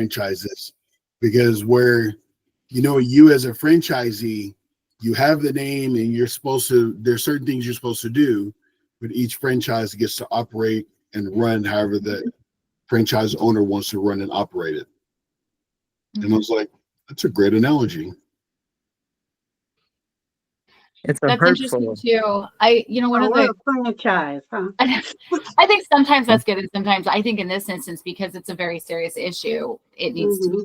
franchises, because where, you as a franchisee, you have the name and there's certain things you're supposed to do, but each franchise gets to operate and run however the franchise owner wants to run and operate it. And I was like, that's a great analogy. That's interesting too. One of the franchise, huh? I think sometimes that's good, and sometimes I think in this instance, because it's a very serious issue, it needs to be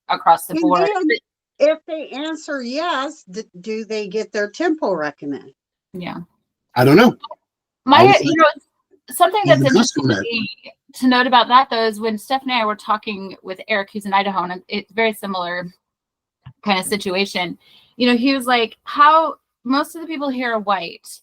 across the board. If they answer yes, do they get their tempo recommend? Yeah, I don't know. Something that's interesting to note about that though is when Steph and I were talking with Eric, who's in Idaho, and it's very similar kind of situation. He was like, how most of the people here are white.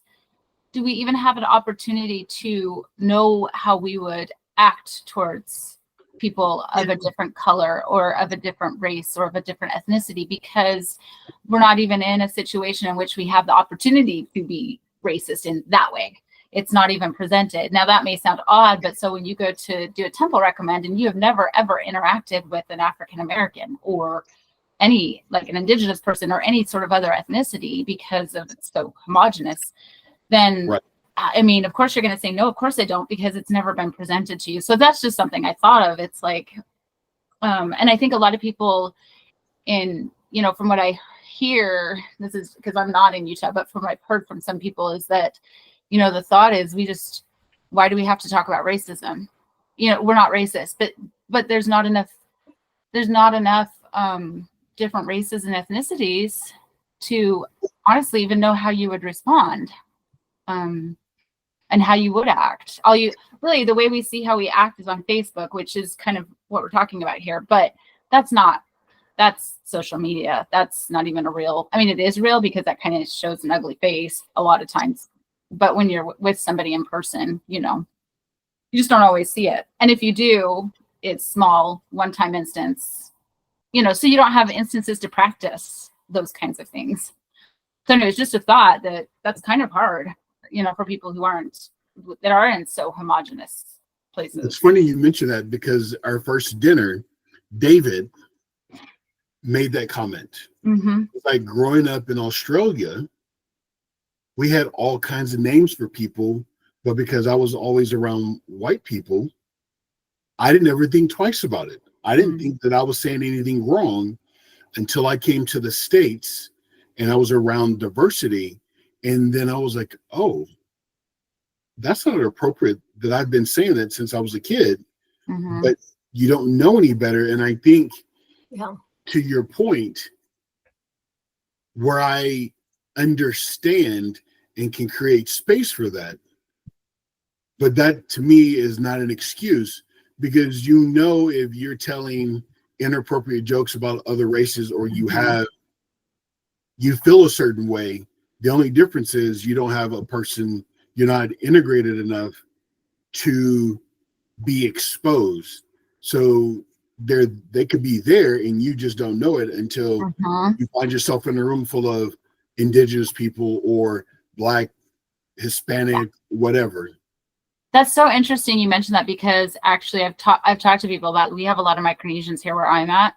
Do we even have an opportunity to know how we would act towards people of a different color or of a different race or of a different ethnicity? Because we're not even in a situation in which we have the opportunity to be racist in that way. It's not even presented. Now that may sound odd, but so when you go to do a temple recommend and you have never ever interacted with an African American or any like an indigenous person or any sort of other ethnicity because of it's so homogenous, then I mean, of course you're going to say no, of course I don't, because it's never been presented to you. So that's just something I thought of. It's like, and I think a lot of people in, from what I hear, this is because I'm not in Utah, but from what I've heard from some people is that, the thought is why do we have to talk about racism? We're not racist, but there's not enough different races and ethnicities to honestly even know how you would respond and how you would act. The way we see how we act is on Facebook, which is kind of what we're talking about here, but that's social media. That's not even it is real because that kind of shows an ugly face a lot of times, but when you're with somebody in person, you just don't always see it. And if you do, it's small one-time instance, so you don't have instances to practice those kinds of things. So anyway, it's just a thought that's kind of hard, for people who aren't in so homogenous places. It's funny you mention that because our first dinner, David made that comment. Mm-hmm. Like growing up in Australia, we had all kinds of names for people, but because I was always around white people, I didn't ever think twice about it. I didn't think that I was saying anything wrong until I came to the States and I was around diversity. And then I was like, oh, that's not appropriate that I've been saying that since I was a kid, but you don't know any better. And I think to your point, where I understand and can create space for that, but that to me is not an excuse. Because if you're telling inappropriate jokes about other races or you feel a certain way, the only difference is you don't have a person, you're not integrated enough to be exposed. So they could be there and you just don't know it until you find yourself in a room full of indigenous people or Black, Hispanic, whatever. That's so interesting you mentioned that, because actually I've talked to people about, we have a lot of Micronesians here where I'm at.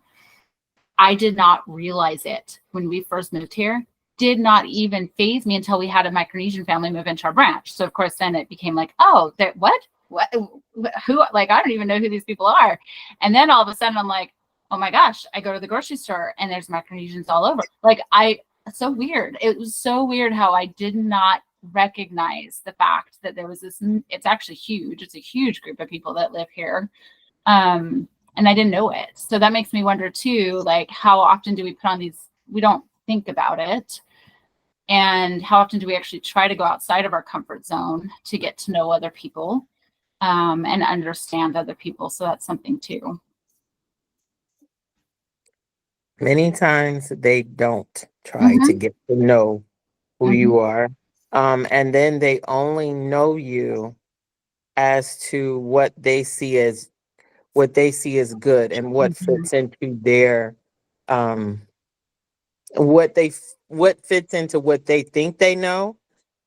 I did not realize it when we first moved here. Did not even faze me until we had a Micronesian family move into our branch. So of course then it became like, oh, what, who, like, I don't even know who these people are. And then all of a sudden I'm like, oh my gosh, I go to the grocery store and there's Micronesians all over. Like it's so weird. It was so weird how I did not recognize the fact that there was this, it's actually huge. It's a huge group of people that live here. And I didn't know it. So that makes me wonder too, like how often do we put on these, we don't think about it. And how often do we actually try to go outside of our comfort zone to get to know other people and understand other people? So that's something too. Many times they don't try to get to know who you are. And then they only know you as to what they see as good and what fits into their what fits into what they think they know.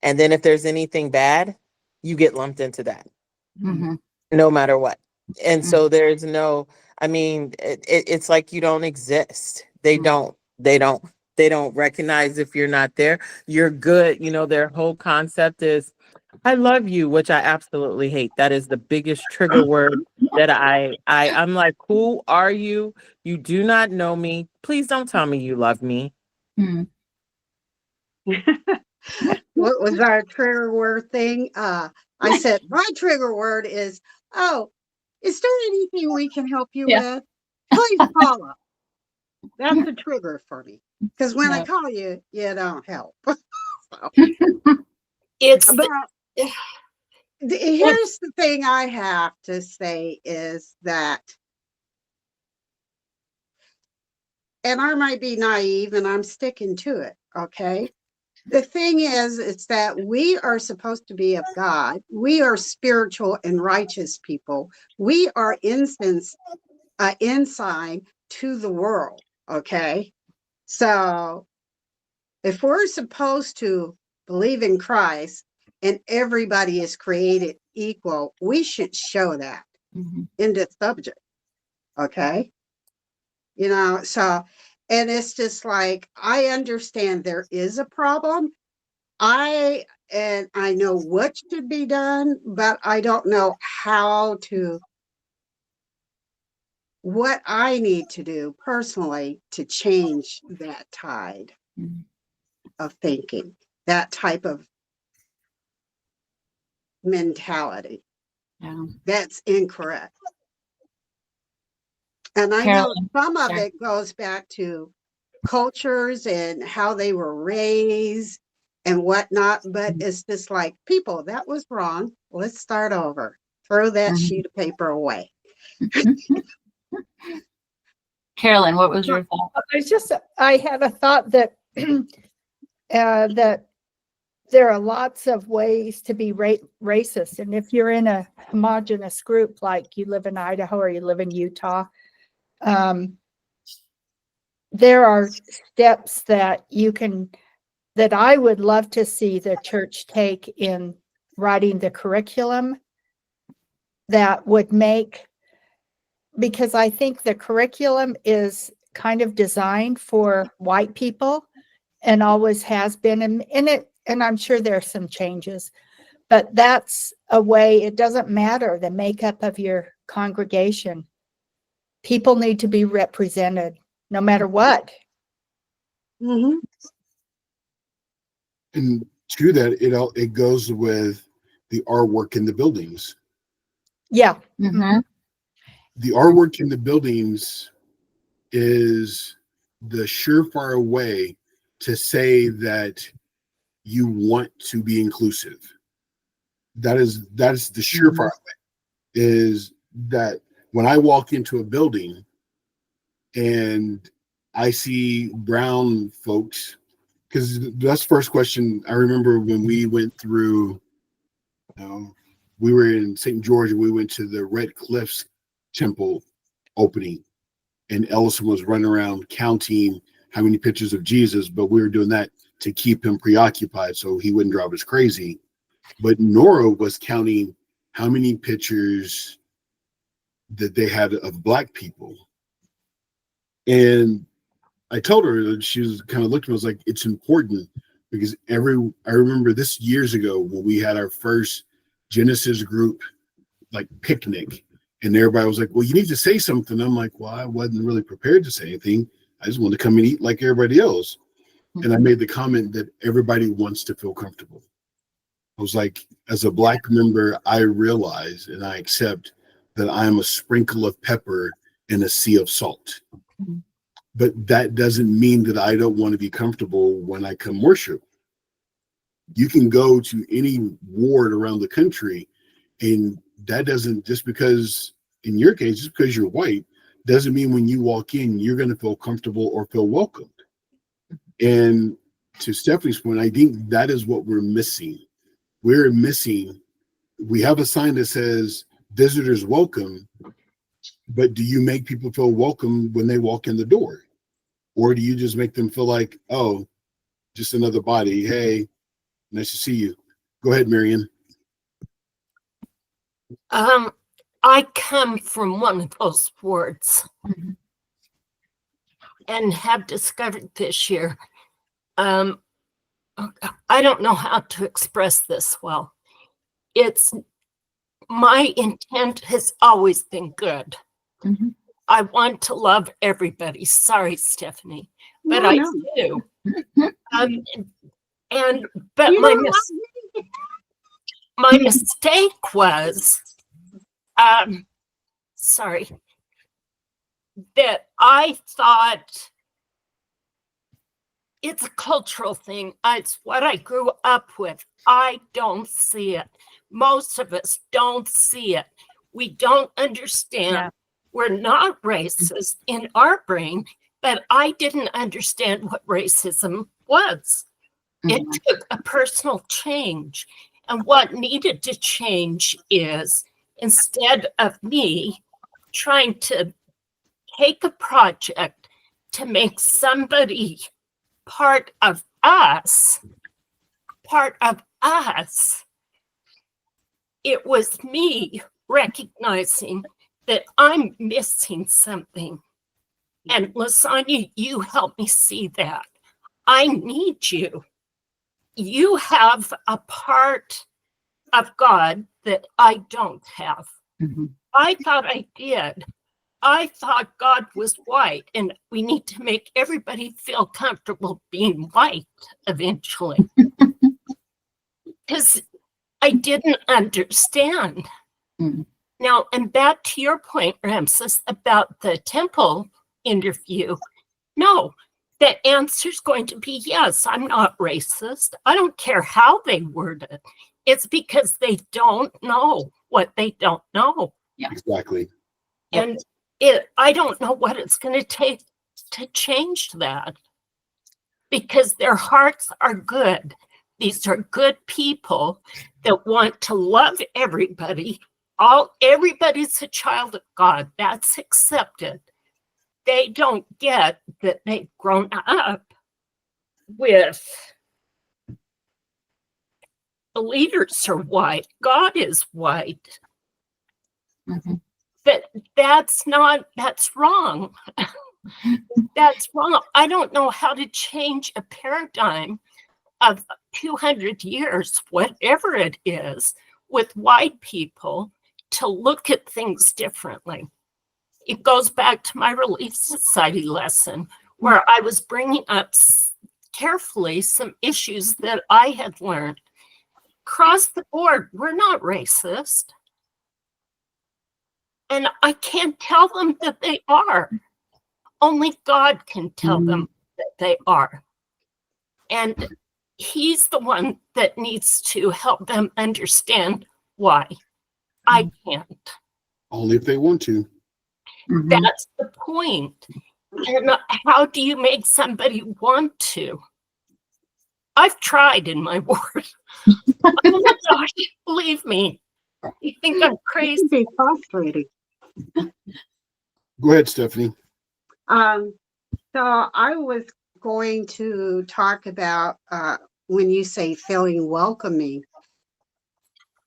And then if there's anything bad, you get lumped into that no matter what. And so there's no, I mean, it's like you don't exist. They don't recognize if you're not there. You're good. You know, their whole concept is I love you, which I absolutely hate. That is the biggest trigger word that I'm like, who are you? You do not know me. Please don't tell me you love me. Hmm. What was our trigger word thing? I said my trigger word is, oh, is there anything we can help you Yeah. with? Please call us. That's a trigger for me. Because when I Yeah. call you, you don't help. So, It's but the, here's the thing I have to say is that, and I might be naive and I'm sticking to it, okay? The thing is, it's that we are supposed to be of God. We are spiritual and righteous people. We are incense, ensign to the world, okay? So if we're supposed to believe in Christ and everybody is created equal, we should show that Mhm. in this subject, okay? You know, so, and it's just like, I understand there is a problem. I know what should be done, but I don't know how to, what I need to do personally to change that tide Mhm. of thinking, that type of mentality. Yeah. That's incorrect. And I know Carolyn. some of Sure. it goes back to cultures and how they were raised and whatnot, but it's just like, people, that was wrong. Let's start over. Throw that Mhm. sheet of paper away. Carolyn, what was your thought? I had a thought that that there are lots of ways to be racist. And if you're in a homogenous group, like you live in Idaho or you live in Utah, there are steps that that I would love to see the church take in writing the curriculum that would make, because I think the curriculum is kind of designed for white people and always has been, and I'm sure there's some changes, but that's a way. It doesn't matter the makeup of your congregation. People need to be represented no matter what. Mm-hmm. And to that, it goes with the artwork in the buildings. Yeah. Mhm. The artwork in the buildings is the surefire way to say that you want to be inclusive. That's the surefire way. Is that when I walk into a building and I see brown folks, because that's the first question I remember when we went through. We were in St. George and we went to the Red Cliffs Temple opening, and Ellison was running around counting how many pictures of Jesus, but we were doing that to keep him preoccupied so he wouldn't drive us crazy. But Nora was counting how many pictures that they had of Black people. And I told her that, she was kind of looking, I was like, it's important because I remember this years ago when we had our first Genesis group like picnic, and everybody was like, well, you need to say something. I'm like, well, I wasn't really prepared to say anything. I just wanted to come and eat like everybody else. And I made the comment that everybody wants to feel comfortable. I was like, as a Black member, I realize and I accept that I am a sprinkle of pepper in a sea of salt. Mhm. But that doesn't mean that I don't want to be comfortable when I come worship. You can go to any ward around the country, and that doesn't, just because, in your case, just because you're white, doesn't mean when you walk in, you're going to feel comfortable or feel welcomed. And to Stephanie's point, I think that is what we're missing. We're missing, we have a sign that says visitors welcome, but do you make people feel welcome when they walk in the door? Or do you just make them feel like, oh, just another body? Hey, nice to see you. Go ahead, Marion. um, I come from one of those wards Mhm. and have discovered this year. I don't know how to express this well. It's my intent has always been good. Mhm. I want to love everybody. Sorry, Stephanie, but No, I no. do. But You my don't love my mistake was, sorry, that I thought it's a cultural thing. It's what I grew up with. I don't see it. Most of us don't see it. We don't understand. Yeah. We're not racist in our brain, but I didn't understand what racism was. It took a personal change. And what needed to change is, instead of me trying to take a project to make somebody part of us, it was me recognizing that I'm missing something. And Lasagna, you help me see that. I need you. You have a part of God that I don't have. Mhm. I thought I did. I thought God was white, and we need to make everybody feel comfortable being white eventually. Because I didn't understand. Mhm. Now, and back to your point, Ramesus, about the temple interview. No, the answer is going to be yes, I'm not racist. I don't care how they word it. It's because they don't know what they don't know. Exactly. And I don't know what it's going to take to change that, because their hearts are good. These are good people that want to love everybody. Everybody's a child of God. That's accepted. They don't get that they've grown up with the leaders are white. God is white. Mhm. But that's wrong. That's wrong. I don't know how to change a paradigm of 200 years, whatever it is, with white people to look at things differently. It goes back to my Relief Society lesson, where I was bringing up carefully some issues that I had learned. Across the board, we're not racist. And I can't tell them that they are. Only God can tell them that they are. And He's the one that needs to help them understand why. I can't. Only if they want to. Mhm. That's the point. And how do you make somebody want to? I've tried in my ward. Oh my gosh, believe me. You think I'm It crazy? can be frustrating. Go ahead, Stephanie. So I was going to talk about when you say feeling welcoming.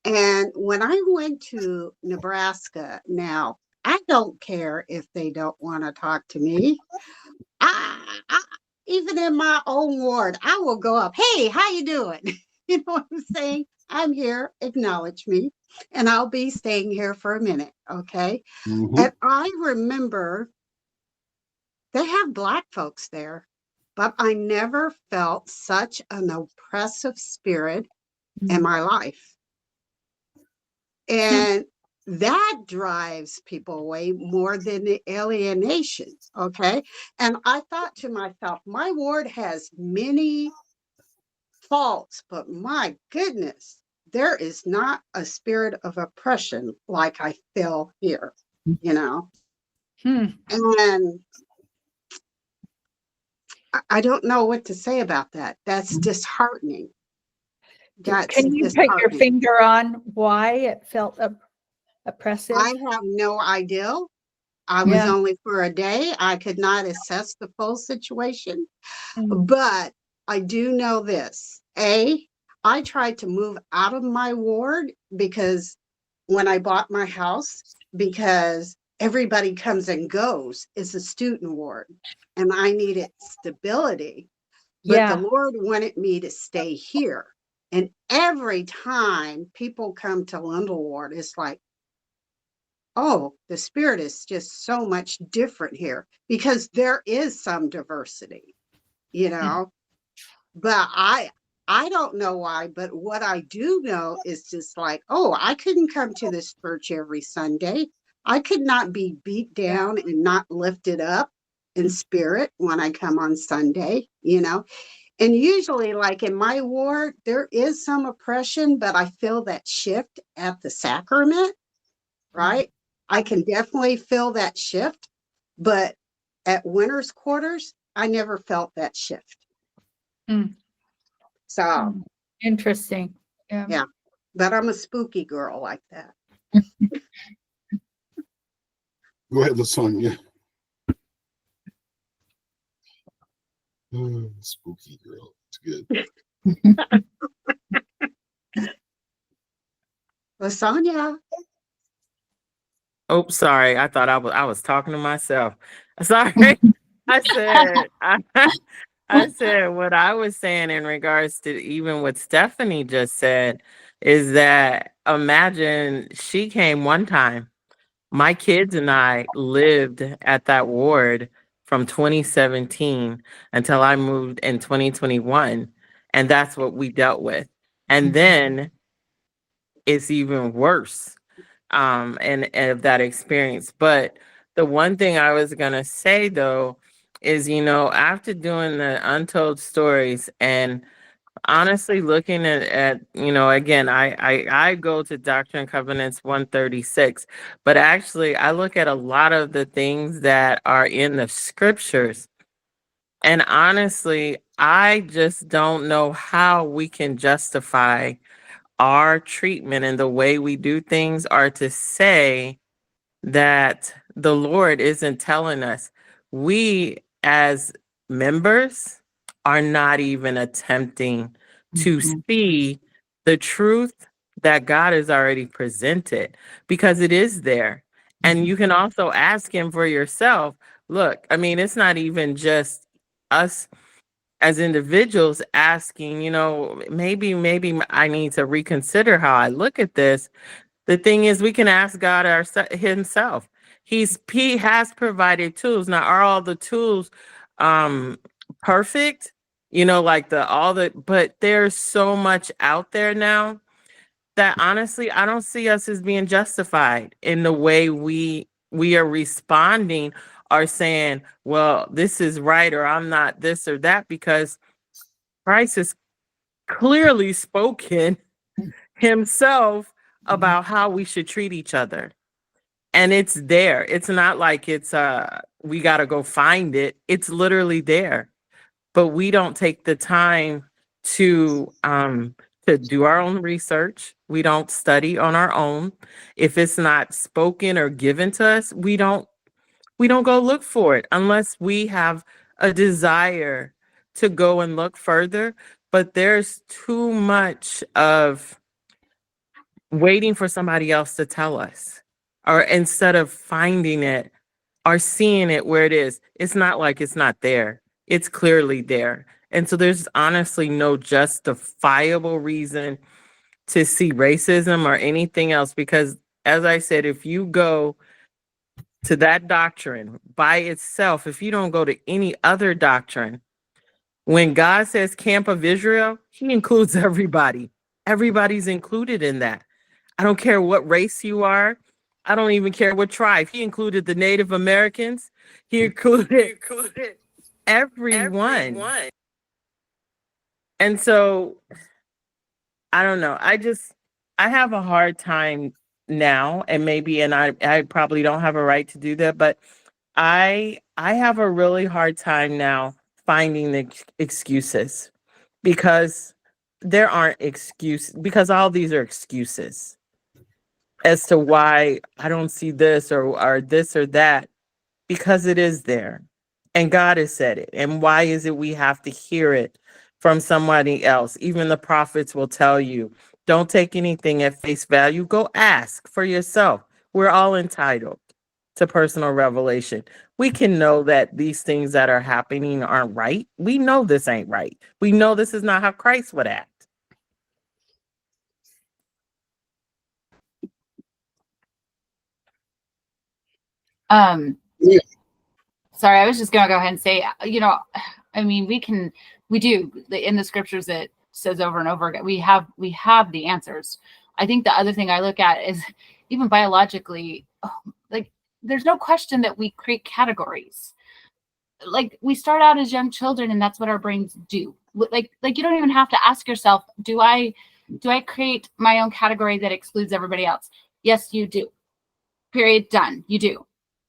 And when I went to Nebraska, now I don't care if they don't want to talk to me. I, even in my own ward, I will go up. Hey, how you doing? You know what I'm saying? I'm here. Acknowledge me, and I'll be staying here for a minute. Okay. Mhm. And I remember they have Black folks there, but I never felt such an oppressive spirit in my life. And that drives people away more than the alienation. Okay. And I thought to myself, my ward has many faults, but my goodness, there is not a spirit of oppression like I feel here, you know? Hmm. And I don't know what to say about that. That's disheartening. That's Can you put your disheartening. finger on why it felt oppressive? I have no idea. I was Yeah. only for a day. I could not assess the full situation, Mm. but I do know this. I tried to move out of my ward because when I bought my house, because everybody comes and goes. It's a student ward, and I needed stability. But the Yeah. Lord wanted me to stay here. And every time people come to Lundell Ward, it's like, oh, the spirit is just so much different here, because there is some diversity, you know. But I don't know why, but what I do know is just like, oh, I couldn't come to this church every Sunday. I could not be beat down and not lifted up in spirit when I come on Sunday, you know. And usually, like in my ward, there is some oppression, but I feel that shift at the sacrament, right? I can definitely feel that shift. But at winter's quarters, I never felt that shift. Mm. So, Interesting. Yeah. yeah, but I'm a spooky girl like that. Go ahead, Lasonia. Oh, spooky girl. It's good. Lasagna. Oh, sorry. I thought I was talking to myself. Sorry. I said I said what I was saying in regards to even what Stephanie just said is that imagine she came one time. My kids and I lived at that ward from 2017 until I moved in 2021. And that's what we dealt with. And then it's even worse and of that experience. But the one thing I was gonna say though is, after doing the untold stories and honestly looking at again, I go to Doctrine and Covenants 136, but actually I look at a lot of the things that are in the scriptures. And honestly, I just don't know how we can justify our treatment and the way we do things are to say that the Lord isn't telling us. We as members are not even attempting to see the truth that God has already presented because it is there. And you can also ask him for yourself. Look, I mean, it's not even just us as individuals asking, maybe I need to reconsider how I look at this. The thing is, we can ask God himself. He has provided tools. Now, are all the tools perfect? Like but there's so much out there now that honestly, I don't see us as being justified in the way we are responding or saying, well, this is right, or I'm not this or that, because Christ has clearly spoken himself about how we should treat each other. And it's there. It's not like it's we got to go find it. It's literally there. But we don't take the time to do our own research. We don't study on our own. If it's not spoken or given to us, we don't go look for it unless we have a desire to go and look further. But there's too much of waiting for somebody else to tell us, or instead of finding it or seeing it where it is. It's not like it's not there. It's clearly there. And so there's honestly no justifiable reason to see racism or anything else, because as I said, if you go to that doctrine by itself, if you don't go to any other doctrine, when God says Camp of Israel, he includes everybody. Everybody's included in that. I don't care what race you are. I don't even care what tribe. He included the Native Americans. He included everyone. And so I don't know. I have a hard time now, and I probably don't have a right to do that, but I have a really hard time now finding the excuses, because there aren't excuses, because all these are excuses as to why I don't see this or this or that, because it is there and God has said it. And why is it we have to hear it from somebody else? Even the prophets will tell you Don't take anything at face value. Go ask for yourself. We're all entitled to personal revelation. We can know that these things that are happening aren't right. We know this ain't right. We know this is not how Christ would act. Yeah. Sorry, I was just gonna go ahead and say, I mean, we do in the scriptures, it says over and over again, we have the answers. I think the other thing I look at is even biologically, like there's no question that we create categories. Like we start out as young children and that's what our brains do. Like you don't even have to ask yourself, do I create my own category that excludes everybody else? Yes, you do. Period. Done. You do.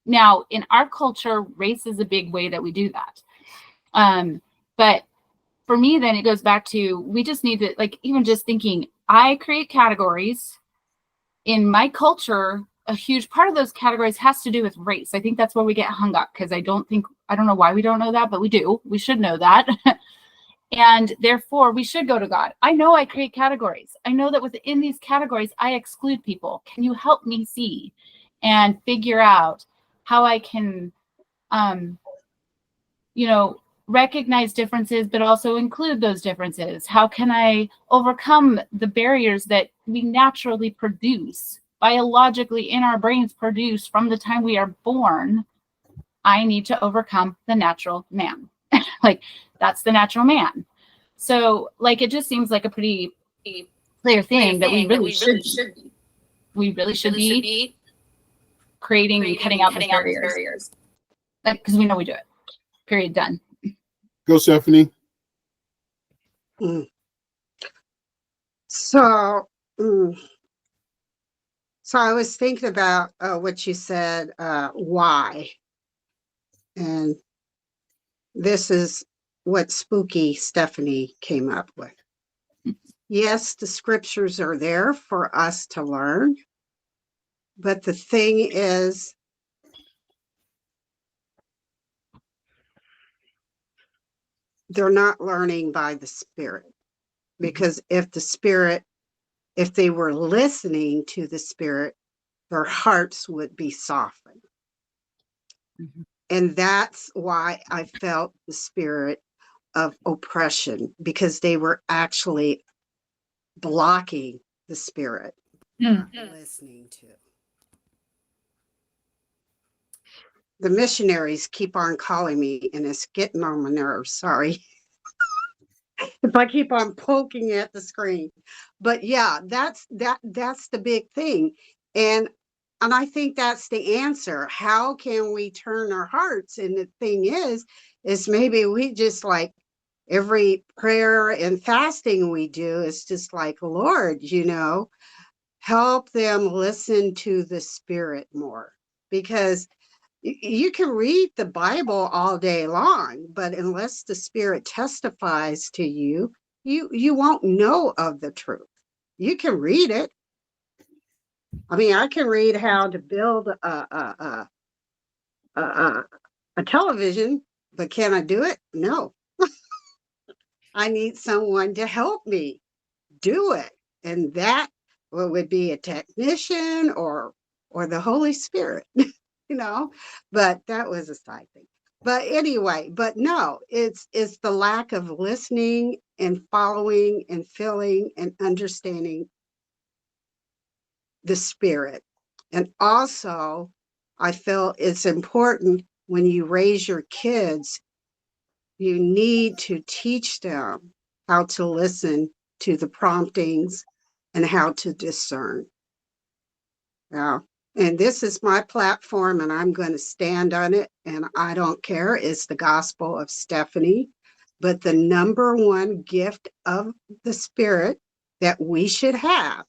Now, in our culture, race is a big way that we do that. But for me, then it goes back to, we just need to, like, even just thinking, I create categories in my culture. A huge part of those categories has to do with race. I think that's where we get hung up, because I don't know why we don't know that, but we do. We should know that. And therefore, we should go to God. I know I create categories. I know that within these categories, I exclude people. Can you help me see and figure out how I can, recognize differences, but also include those differences? How can I overcome the barriers that we naturally produce, biologically in our brains produce from the time we are born? I need to overcome the natural man. Like, that's the natural man. So, like, it just seems like a pretty clear thing that we really should be creating and cutting out those barriers. Because we know we do it. Period. Done. Go, Stephanie. So, so I was thinking about what you said, why, and this is what spooky Stephanie came up with. Yes, the scriptures are there for us to learn, but the thing is, they're not learning by the Spirit. Because if they were listening to the Spirit, their hearts would be softened. Mm-hmm. And that's why I felt the spirit of oppression, because they were actually blocking the Spirit, not listening to. The missionaries keep on calling me, and it's getting on my nerves. Sorry. If I keep on poking at the screen. But yeah, that's the big thing. And I think that's the answer. How can we turn our hearts? And the thing is maybe we just, like, every prayer and fasting we do is just like, Lord, help them listen to the Spirit more. Because you can read the Bible all day long, but unless the Spirit testifies to you, you won't know of the truth. You can read it. I mean, I can read how to build a television, but can I do it? No. I need someone to help me do it, and that would be a technician or the Holy Spirit. But that was a side thing. But anyway, but no, it's the lack of listening and following and feeling and understanding the Spirit. And also, I feel it's important when you raise your kids, you need to teach them how to listen to the promptings and how to discern. Yeah. And this is my platform, and I'm going to stand on it. And I don't care. It's the gospel of Stephanie. But the number one gift of the Spirit that we should have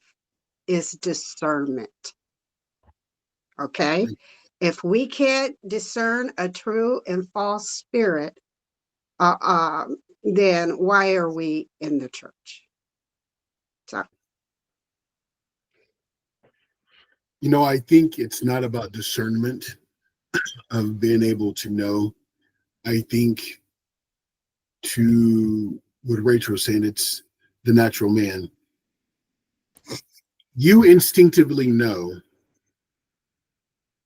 is discernment. Okay? If we can't discern a true and false spirit, then why are we in the church? So. I think it's not about discernment of being able to know. I think, to what Rachel was saying, it's the natural man. you instinctively know.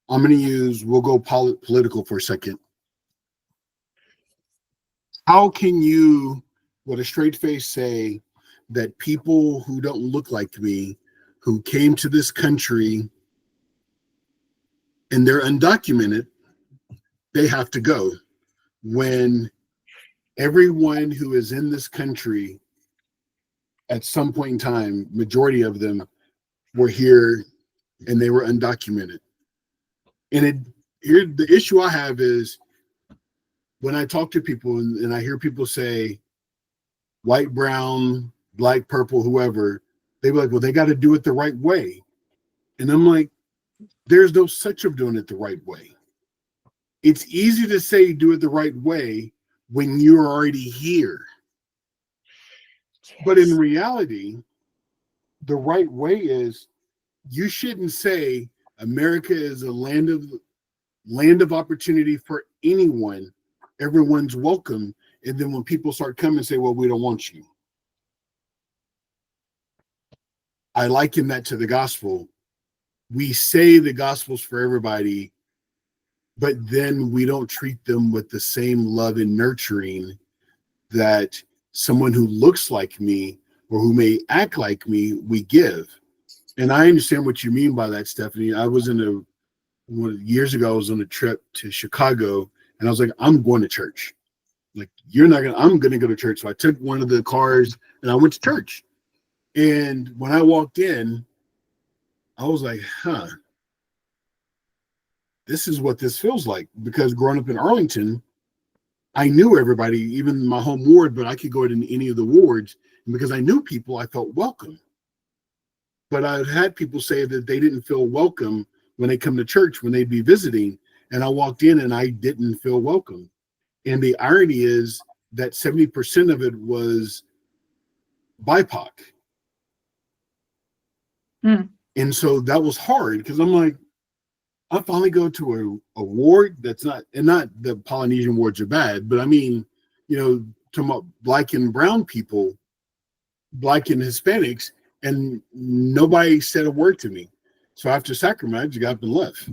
I'm going to use, we'll go political for a second. How can you, with a straight face, say that people who don't look like me, who came to this country and they're undocumented, they have to go, when everyone who is in this country at some point in time, majority of them were here and they were undocumented? And here, the issue I have is when I talk to people and I hear people say white, brown, black, purple, whoever, they be like, well, they got to do it the right way. And I'm like, there's no such of doing it the right way. It's easy to say do it the right way when you're already here. But in reality, the right way is, you shouldn't say America is a land of opportunity for anyone. Everyone's welcome. And then when people start coming and say, well, we don't want you. I liken that to the gospel. We say the gospel's for everybody, but then we don't treat them with the same love and nurturing that someone who looks like me or who may act like me, we give. And I understand what you mean by that, Stephanie. I was years ago, I was on a trip to Chicago and I was like, I'm going to church. Like, I'm going to go to church. So I took one of the cars and I went to church. And when I walked in, I was like, this is what this feels like. Because growing up in Arlington, I knew everybody, even my home ward, but I could go to any of the wards. And because I knew people, I felt welcome. But I've had people say that they didn't feel welcome when they come to church, when they'd be visiting. And I walked in and I didn't feel welcome. And the irony is that 70% of it was BIPOC. And so that was hard because I'm like, I finally go to a ward that's not the Polynesian wards are bad, but I mean, talking about black and brown people, black and Hispanics, and nobody said a word to me. So after sacrament, I just got up and left.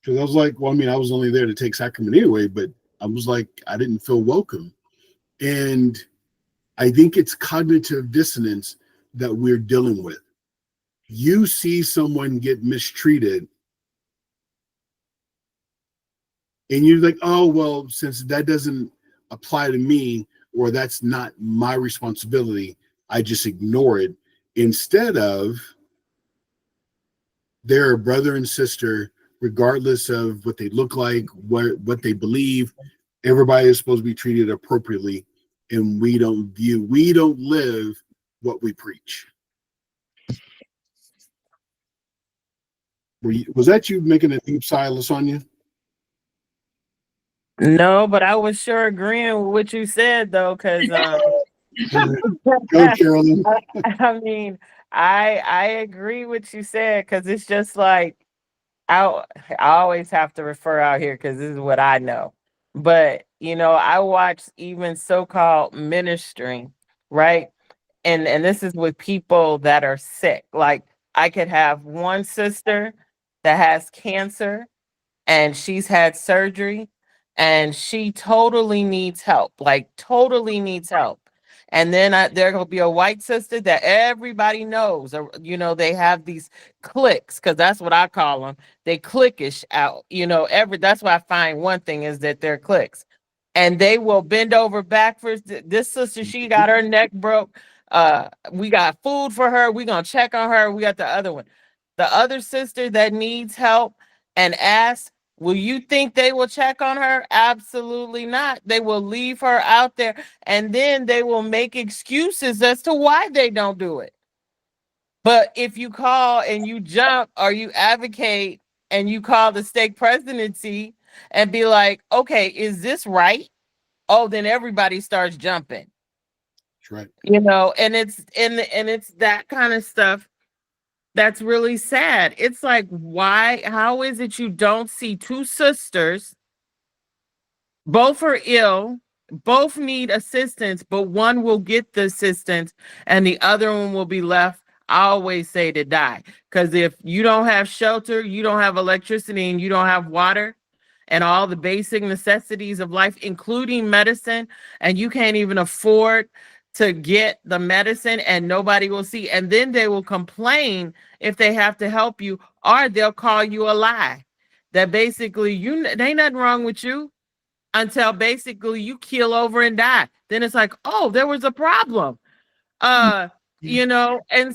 Because I was like, well, I mean, I was only there to take sacrament anyway, but I was like, I didn't feel welcome. And I think it's cognitive dissonance that we're dealing with. You see someone get mistreated, and you're like, oh, well, since that doesn't apply to me, or that's not my responsibility, I just ignore it. Instead of, they're a brother and sister, regardless of what they look like, what they believe. Everybody is supposed to be treated appropriately, and we don't live what we preach. Was that you making a deep sigh, Lasagna? No, but I was sure agreeing with what you said, though, because Go, Carolyn. I mean, I agree with you said, because it's just like I always have to refer out here because this is what I know. But I watch even so-called ministering, right? And this is with people that are sick. Like, I could have one sister that has cancer and she's had surgery and she totally needs help, like totally needs help. And then there will be a white sister that everybody knows, or, they have these cliques, because that's what I call them. They cliquish out, that's what I find one thing is that they're cliques. And they will bend over backwards. This sister, she got her neck broke. We got food for her. We're going to check on her. We got the other one. The other sister that needs help and asks, will you think they will check on her? Absolutely not. They will leave her out there, and then they will make excuses as to why they don't do it. But if you call and you jump or you advocate and you call the stake presidency and be like, okay, is this right? Oh, then everybody starts jumping. That's right. And it's that kind of stuff that's really sad. It's like, how is it you don't see two sisters, both are ill, both need assistance, but one will get the assistance and the other one will be left I always say to die. Because if you don't have shelter, you don't have electricity, and you don't have water and all the basic necessities of life, including medicine, and you can't even afford to get the medicine, and nobody will see. And then they will complain if they have to help you, or they'll call you a lie. That basically there ain't nothing wrong with you until basically you keel over and die. Then it's like, oh, there was a problem. And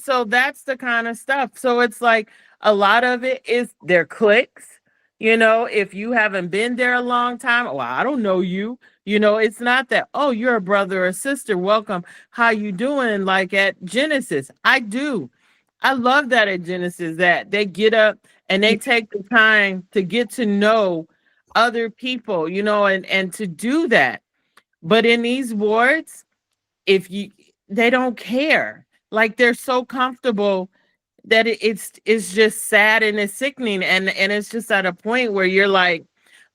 so that's the kind of stuff. So it's like a lot of it is their clicks. If you haven't been there a long time, oh, I don't know you. It's not that, oh, you're a brother or sister. Welcome. How you doing? Like at Genesis. I do. I love that at Genesis that they get up and they take the time to get to know other people, and to do that. But in these wards, they don't care. Like they're so comfortable that it's just sad and it's sickening, and it's just at a point where you're like,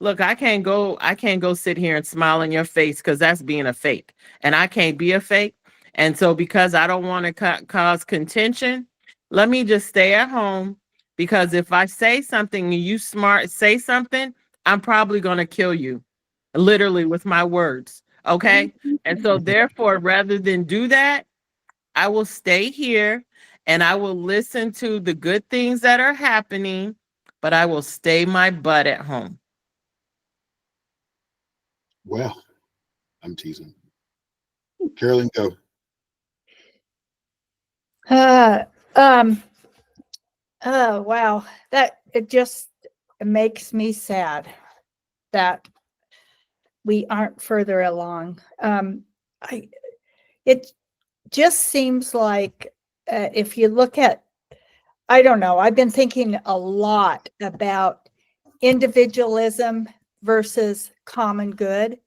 look, I can't go sit here and smile in your face, because that's being a fake, and I can't be a fake. And so because I don't want to cause contention, let me just stay at home, because if I say something and you say something, I'm probably going to kill you, literally, with my words. Okay. And so therefore, rather than do that, I will stay here and I will listen to the good things that are happening, but I will stay my butt at home. Well, I'm teasing. Carolyn, go. Oh, wow. It just makes me sad that we aren't further along. It just seems like if you look at, I don't know, I've been thinking a lot about individualism versus common good.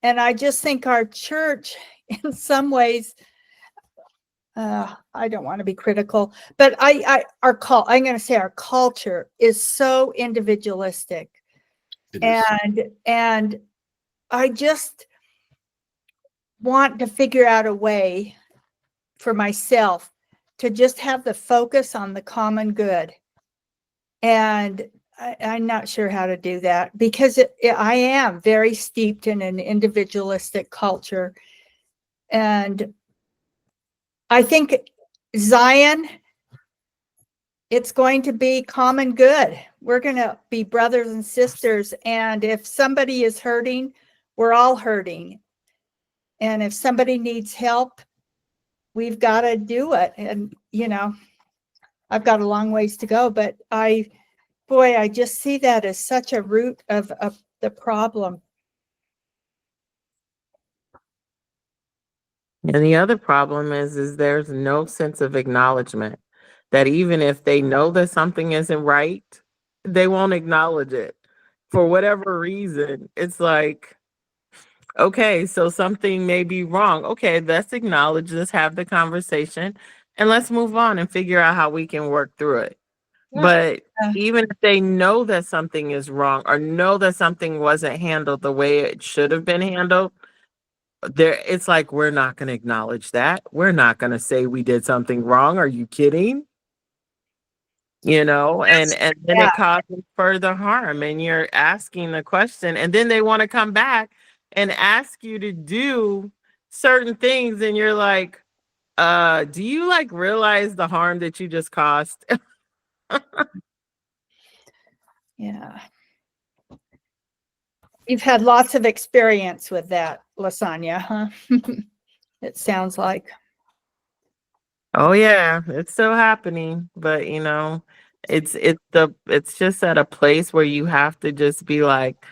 And I just think our church, in some ways, I don't want to be critical, but I'm going to say our culture is so individualistic. And I just want to figure out a way for myself to just have the focus on the common good. And I'm not sure how to do that, because I am very steeped in an individualistic culture. And I think Zion, it's going to be common good. We're going to be brothers and sisters. And if somebody is hurting, we're all hurting. And if somebody needs help, we've got to do it. And, I've got a long ways to go, but I just see that as such a root of the problem. And the other problem is there's no sense of acknowledgement, that even if they know that something isn't right, they won't acknowledge it for whatever reason. It's like, okay, so something may be wrong. Okay, let's acknowledge this, have the conversation, and let's move on and figure out how we can work through it. Yeah. But even if they know that something is wrong, or know that something wasn't handled the way it should have been handled, it's like, we're not going to acknowledge that. We're not going to say we did something wrong. Are you kidding? And then it causes further harm, and you're asking the question, and then they want to come back and ask you to do certain things, and you're like, do you realize the harm that you just caused? Yeah. You've had lots of experience with that, Lasagna, huh? It sounds like. Oh yeah, it's still happening, but it's just at a place where you have to just be like,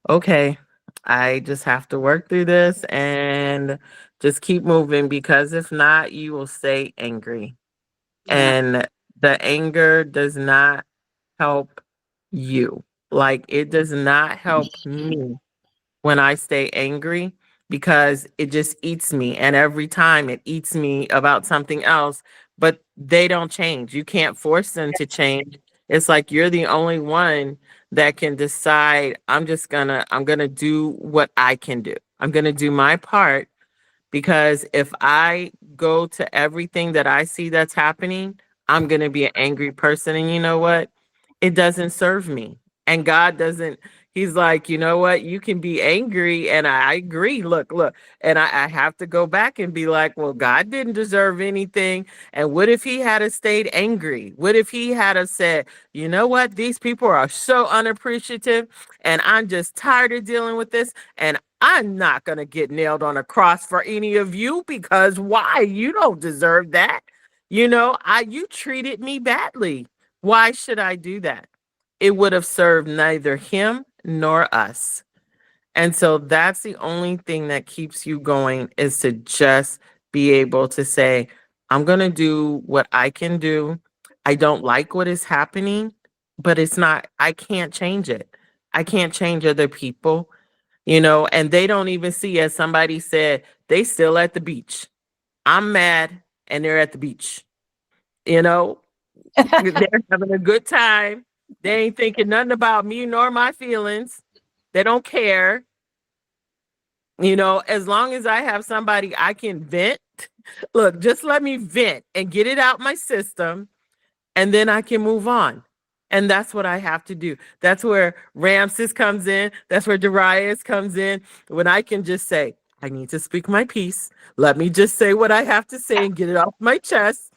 okay, I just have to work through this and just keep moving, because if not, you will stay angry. Yeah. And the anger does not help you. It does not help me when I stay angry, because it just eats me. And every time it eats me about something else, but they don't change. You can't force them to change. It's like you're the only one that can decide, I'm going to do what I can do. I'm going to do my part, because if I go to everything that I see that's happening, I'm going to be an angry person. And you know what? It doesn't serve me. And God doesn't, he's like, you know what? You can be angry. And I agree. Look. And I have to go back and be like, well, God didn't deserve anything. And what if he had stayed angry? What if he had said, you know what? These people are so unappreciative and I'm just tired of dealing with this. And I'm not going to get nailed on a cross for any of you, because why? You don't deserve that. You treated me badly. Why should I do that? It would have served neither him nor us. And so that's the only thing that keeps you going, is to just be able to say, I'm going to do what I can do. I don't like what is happening, but I can't change it. I can't change other people, and they don't even see, as somebody said, they still at the beach. I'm mad and they're at the beach. They're having a good time. They ain't thinking nothing about me nor my feelings. They don't care. As long as I have somebody I can vent, look, just let me vent and get it out my system, and then I can move on. And that's what I have to do. That's where Ramesus comes in. That's where Darius comes in. When I can just say, I need to speak my piece. Let me just say what I have to say and get it off my chest.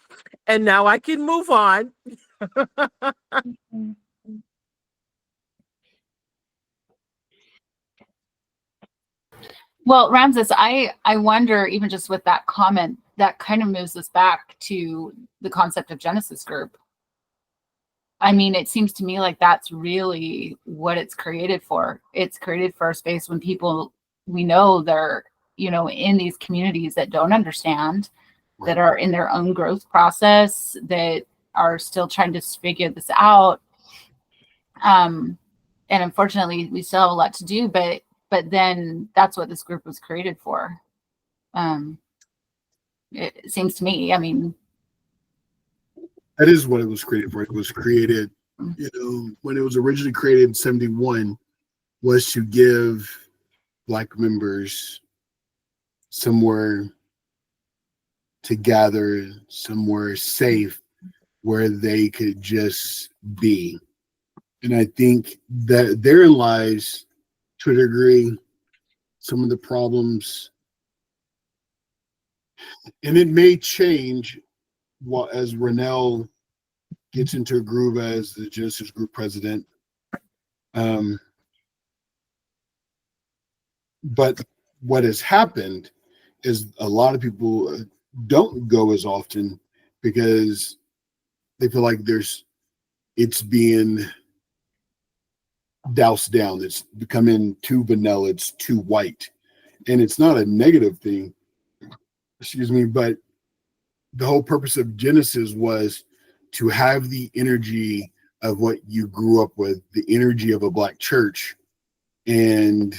And now I can move on. Well, Ramses, I wonder, even just with that comment, that kind of moves us back to the concept of Genesis group. I mean, it seems to me like that's really what it's created for. It's created for a space when people, we know they're, in these communities that don't understand, that are in their own growth process, that are still trying to figure this out. And unfortunately, we still have a lot to do, but then that's what this group was created for. It seems to me, I mean, that is what it was created for. It was created, when it was originally created in 1971, was to give Black members somewhere to gather, somewhere safe where they could just be. And I think that therein lies, to a degree, some of the problems. And it may change as Rennell gets into a groove as the Genesis Group president. But what has happened is a lot of people don't go as often because they feel like it's being doused down. It's becoming too vanilla. It's too white. And it's not a negative thing, but the whole purpose of Genesis was to have the energy of what you grew up with, the energy of a Black church. And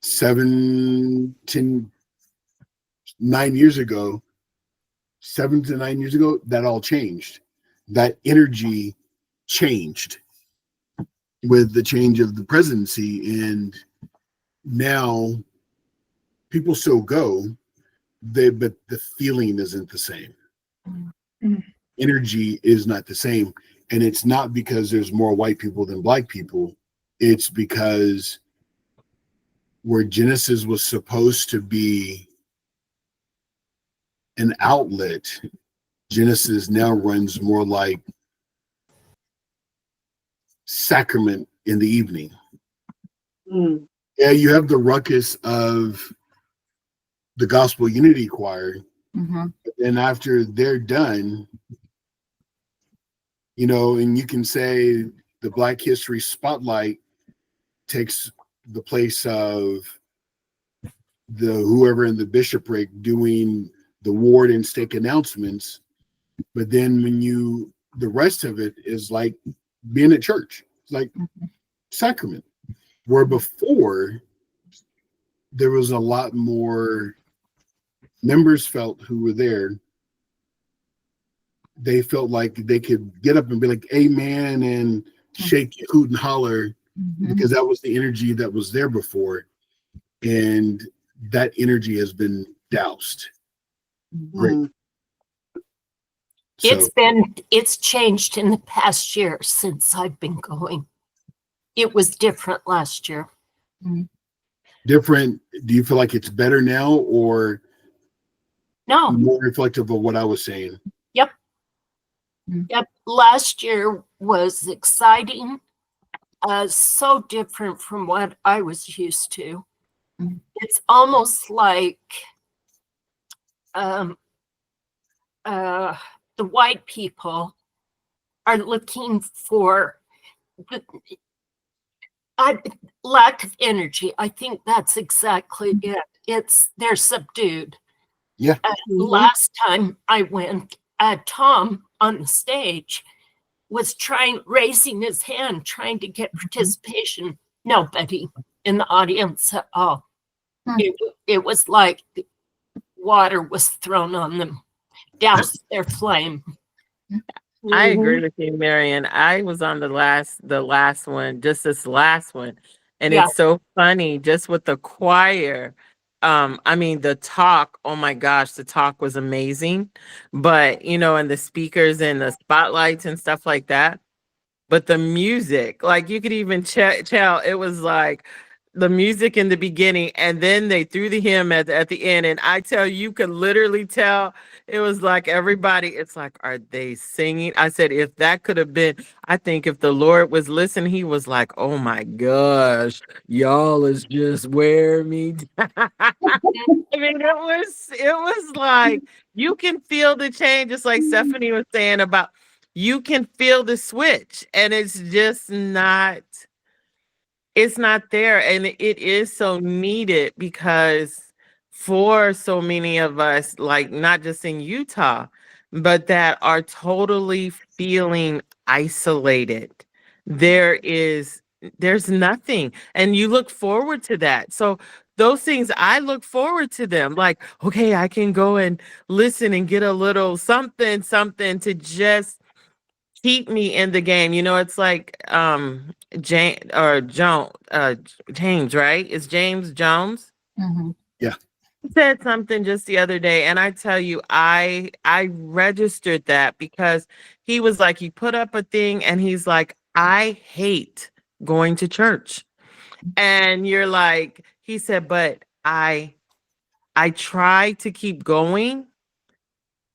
7 to 9 years ago, that all changed. That energy changed with the change of the presidency. And now people still go, but the feeling isn't the same. Energy is not the same. And it's not because there's more white people than Black people. It's because where Genesis was supposed to be an outlet, Genesis now runs more like sacrament in the evening. Yeah, you have the ruckus of the Gospel Unity Choir. But then after they're done, and you can say the Black History Spotlight takes the place of the whoever in the bishopric doing the ward and stake announcements. But then the rest of it is like being at church. It's like sacrament. Where before there was a lot more members felt who were there. They felt like they could get up and be like, amen, and shake, hoot, and holler, because that was the energy that was there before. And that energy has been doused. Great. Mm. So It's changed in the past year since I've been going. It was different last year. different. Do you feel like it's better now, or No, more reflective of what I was saying? yep. Last year was exciting, so different from what I was used to. It's almost like the white people are looking for the lack of energy. I think that's exactly it. They're subdued. Yeah. Last time I went, Tom on the stage was raising his hand, trying to get participation. Nobody in the audience at all. It was like water was thrown on them, doused their flame. I agree with you, Marion. I was on the last one, just this last one. And Yeah. it's so funny, just with the choir. I mean, the talk, oh my gosh, the talk was amazing. But, and the speakers and the spotlights and stuff like that. But the music, like you could even tell it was like the music in the beginning, and then they threw the hymn at the end. And I tell you could literally tell it was like everybody, it's like, are they singing? I said, if that could have been, I think if the Lord was listening, he was like, oh my gosh, y'all is just wear me down. I mean, it was like you can feel the change, just like Stephanie was saying about you can feel the switch, and it's just not there. And it is so needed, because for so many of us, like not just in Utah, but that are totally feeling isolated, there's nothing, and you look forward to that. So those things, I look forward to them, like, okay, I can go and listen and get a little something to just keep me in the game. It's like James James, right? It's James Jones. Yeah. He said something just the other day, and I tell you, I registered that, because he was like, he put up a thing and he's like, I hate going to church. And you're like, he said, but I try to keep going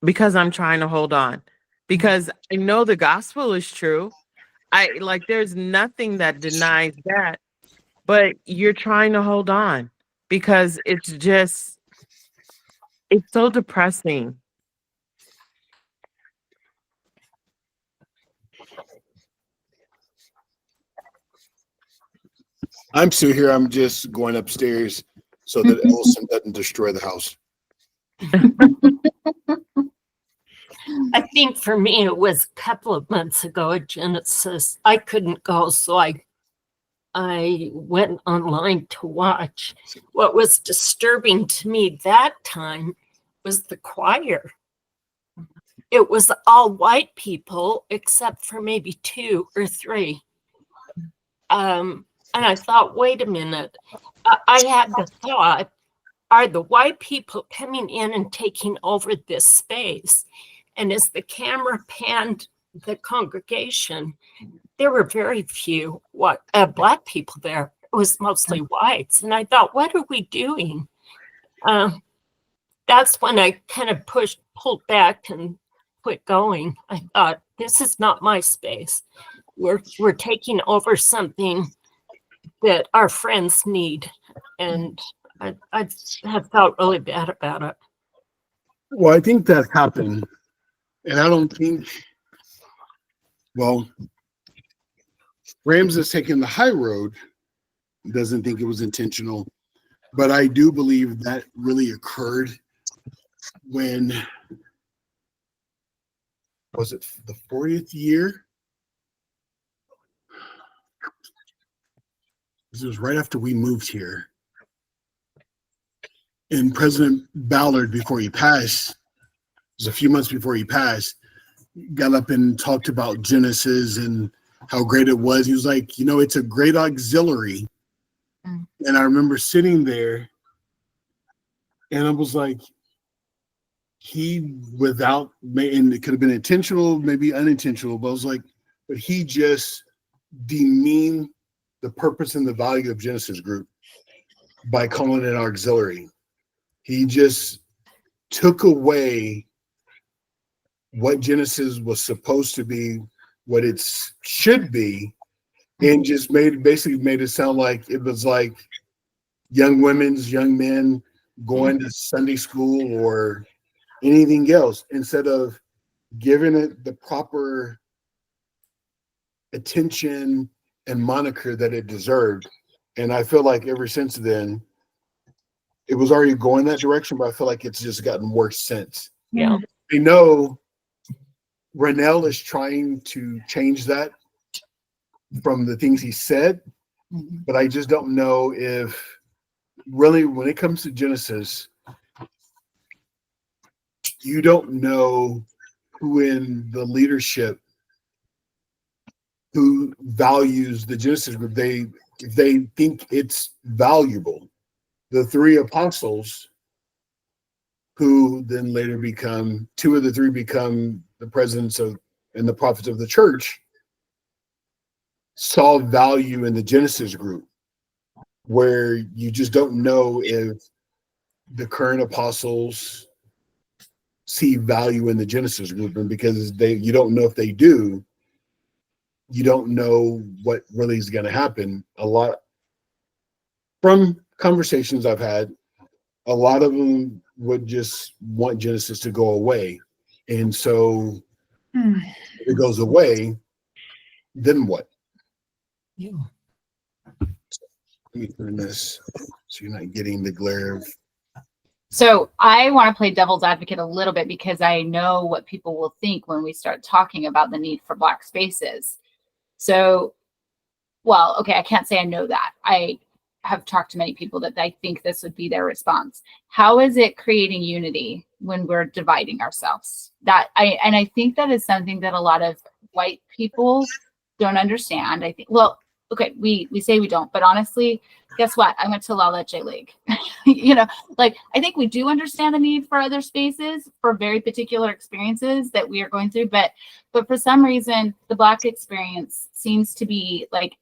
because I'm trying to hold on, because I know the gospel is true. There's nothing that denies that, but you're trying to hold on because it's so depressing. I'm still here. I'm just going upstairs so that Ellison doesn't destroy the house. I think for me, it was a couple of months ago at Genesis. I couldn't go, so I went online to watch. What was disturbing to me that time was the choir. It was all white people except for maybe 2 or 3. And I thought, wait a minute. I had the thought, are the white people coming in and taking over this space? And as the camera panned the congregation, there were very few black people there. It was mostly whites. And I thought, what are we doing? That's when I kind of pulled back and quit going. I thought, this is not my space. We're taking over something that our friends need. And I have felt really bad about it. Well, I think that happened. And I don't think, Ramesus taking the high road doesn't think it was intentional. But I do believe that really occurred when, was it the 40th year? This was right after we moved here. And President Ballard, before he passed, it was a few months before he passed, got up and talked about Genesis and how great it was. He was like, it's a great auxiliary. And I remember sitting there And I was like, and it could have been intentional, maybe unintentional, but I was like, but he just demeaned the purpose and the value of Genesis Group by calling it auxiliary. He just took away what Genesis was supposed to be, what it should be, and just basically made it sound like it was like young men going to Sunday school or anything else, instead of giving it the proper attention and moniker that it deserved. And I feel like ever since then, it was already going that direction, but I feel like it's just gotten worse since. Yeah. I know Rennell is trying to change that from the things he said, but I just don't know if really, when it comes to Genesis, you don't know who in the leadership who values the Genesis Group. If they think it's valuable. The three apostles, who then later become, two of the three become the presidents of and the prophets of the church, saw value in the Genesis Group, where you just don't know if the current apostles see value in the Genesis Group. And because you don't know if they do, you don't know what really is going to happen. A lot from conversations I've had, a lot of them would just want Genesis to go away. And so if it goes away, then what? Yeah. Let me turn this so you're not getting the glare of. So I want to play devil's advocate a little bit, because I know what people will think when we start talking about the need for Black spaces. So, well, okay, I can't say I know that. I have talked to many people that I think this would be their response. How is it creating unity when we're dividing ourselves? I think that is something that a lot of white people don't understand. I think, well, okay, we say we don't, but honestly, guess what? I went to La Leche League. Like, I think we do understand the need for other spaces for very particular experiences that we are going through, but for some reason, the Black experience seems to be like,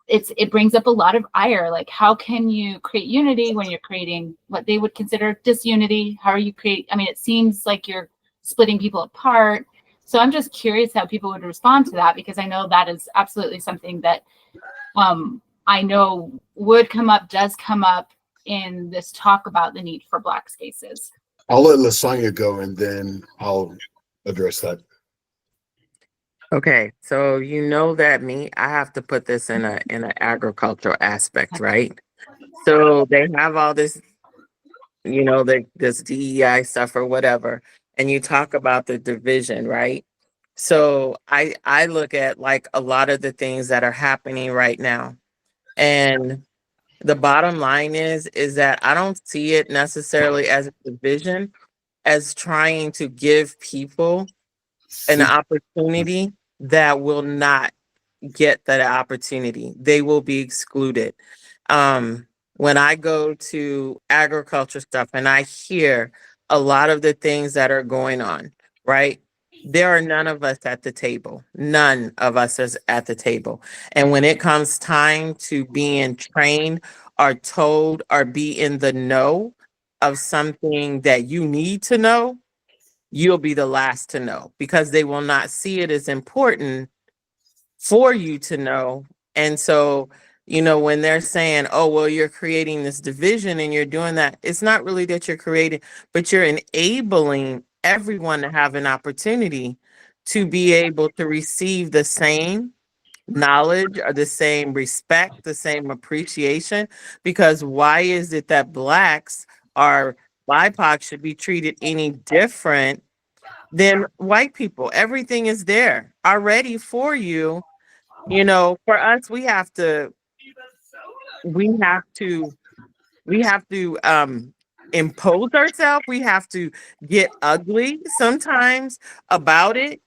it brings up a lot of ire. Like, how can you create unity when you're creating what they would consider disunity? How are you it seems like you're splitting people apart. So I'm just curious how people would respond to that, because I know that is absolutely something that I know does come up in this talk about the need for Black spaces. I'll let Lasagna go and then I'll address that. Okay, so you know that I have to put this in an agricultural aspect, right? So they have all this, this DEI stuff or whatever, and you talk about the division, right? So I look at like a lot of the things that are happening right now, and the bottom line is that I don't see it necessarily as a division, as trying to give people an opportunity that will not get that opportunity. They will be excluded. When I go to agriculture stuff and I hear a lot of the things that are going on, right? There are none of us at the table. None of us is at the table. And when it comes time to being trained or told or be in the know of something that you need to know, you'll be the last to know, because they will not see it as important for you to know. And so, when they're saying, oh, well, you're creating this division and you're doing that, it's not really that you're creating, but you're enabling everyone to have an opportunity to be able to receive the same knowledge or the same respect, the same appreciation. Because why is it that Blacks or BIPOC should be treated any different than white people? Everything is there already for you. For us, we have to impose ourselves. We have to get ugly sometimes about it,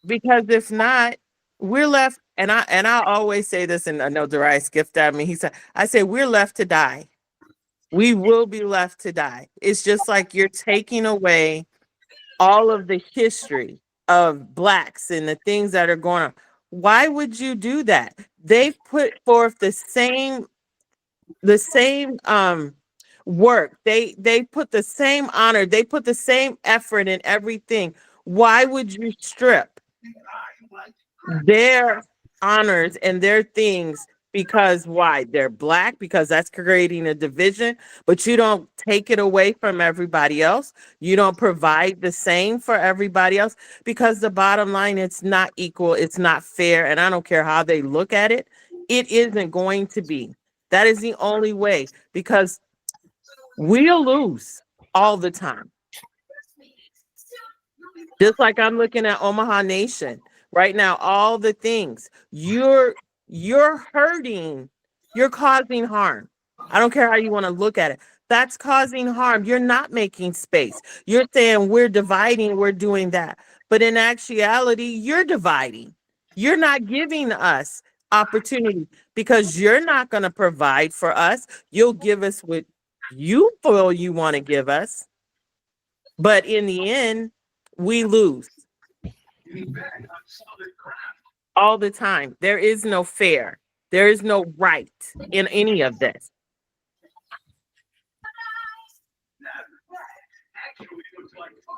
because if not, we're left. And I always say this, and I know Darius skipped at me. I say we're left to die. We will be left to die. It's just like you're taking away all of the history of blacks and the things that are going on. Why would you do that? They've put forth the same work. They put the same honor, they put the same effort in everything. Why would you strip their honors and their things because why? They're black, because that's creating a division, but you don't take it away from everybody else. You don't provide the same for everybody else, because the bottom line, it's not equal, it's not fair, and I don't care how they look at it, it isn't going to be. That is the only way, because we'll lose all the time. Just like I'm looking at Omaha Nation right now, all the things you're hurting, you're causing harm. I don't care how you want to look at it. That's causing harm. You're not making space. You're saying we're dividing, we're doing that. But in actuality, you're dividing. You're not giving us opportunity, because you're not going to provide for us. You'll give us what you feel you want to give us. But in the end, we lose all the time. There is no fair. There is no right in any of this.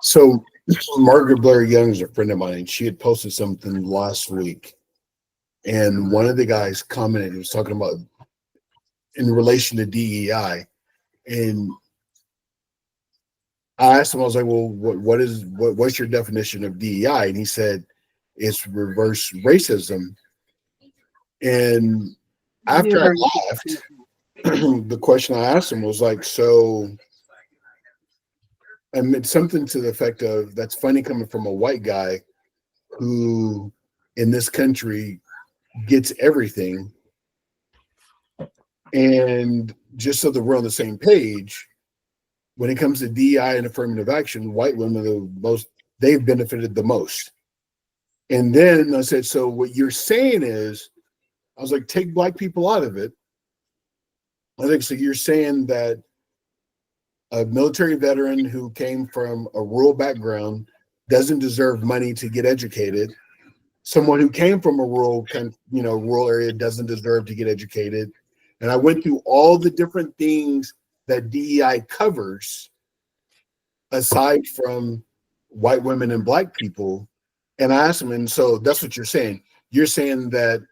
So Margaret Blair Young is a friend of mine, and she had posted something last week. And one of the guys commented, he was talking about in relation to DEI. And I asked him, I was like, well, what's your definition of DEI? And he said, it's reverse racism. And after I left, the question I asked him was like, so, and it's something to the effect of, that's funny coming from a white guy who in this country gets everything. And just so that we're on the same page, when it comes to DEI and affirmative action, white women they've benefited the most. And then I said, so what you're saying is, I was like, take black people out of it. I think so. You're saying that a military veteran who came from a rural background doesn't deserve money to get educated. Someone who came from a rural area doesn't deserve to get educated. And I went through all the different things that DEI covers, aside from white women and black people. And I asked them, and so that's what you're saying. You're saying that,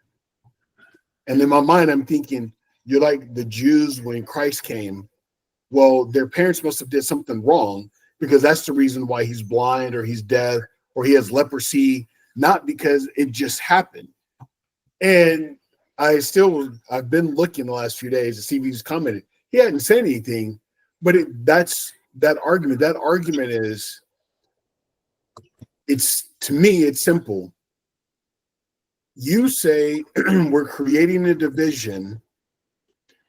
and in my mind, I'm thinking, you're like the Jews when Christ came. Well, their parents must have did something wrong, because that's the reason why he's blind or he's deaf or he has leprosy, not because it just happened. And I've been looking the last few days to see if he's commented. He hadn't said anything, but that's that argument. That argument is, to me, it's simple. You say we're creating a division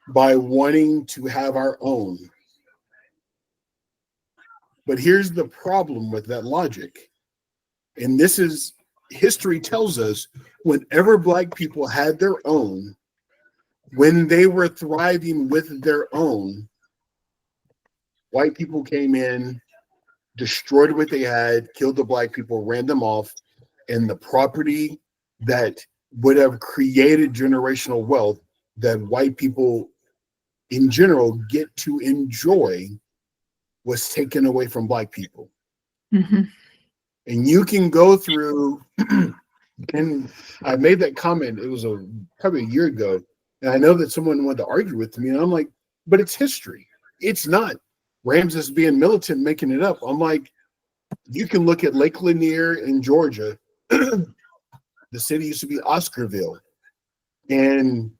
by wanting to have our own. But here's the problem with that logic. And this is, history tells us, whenever black people had their own, when they were thriving with their own, white people came in, destroyed what they had, killed the black people, ran them off, and the property that would have created generational wealth that white people in general get to enjoy was taken away from black people. Mm-hmm. And you can go through, and I made that comment, it was probably a year ago, and I know that someone wanted to argue with me, and I'm like, but it's history. It's not Ramesus being militant making it up. I'm like, you can look at Lake Lanier in Georgia. The city used to be Oscarville, and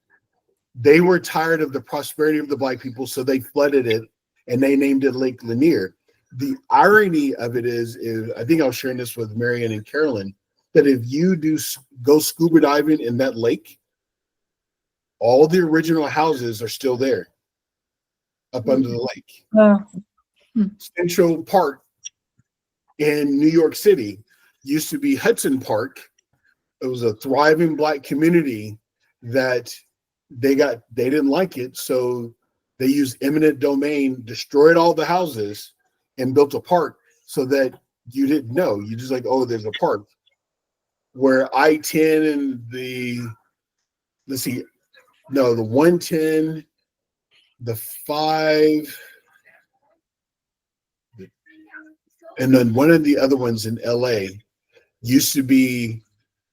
they were tired of the prosperity of the black people, so they flooded it, and they named it Lake Lanier. The irony of it is I think I was sharing this with Marianne and Carolyn, that if you go scuba diving in that lake, all the original houses are still there up under the lake. Central Park in New York City used to be Hudson Park. It was a thriving black community that they didn't like it, so They used eminent domain, destroyed all the houses, and built a park so that you didn't know. You just like, oh, there's a park. Where I-10 and the 110, the 5, and then one of the other ones in LA used to be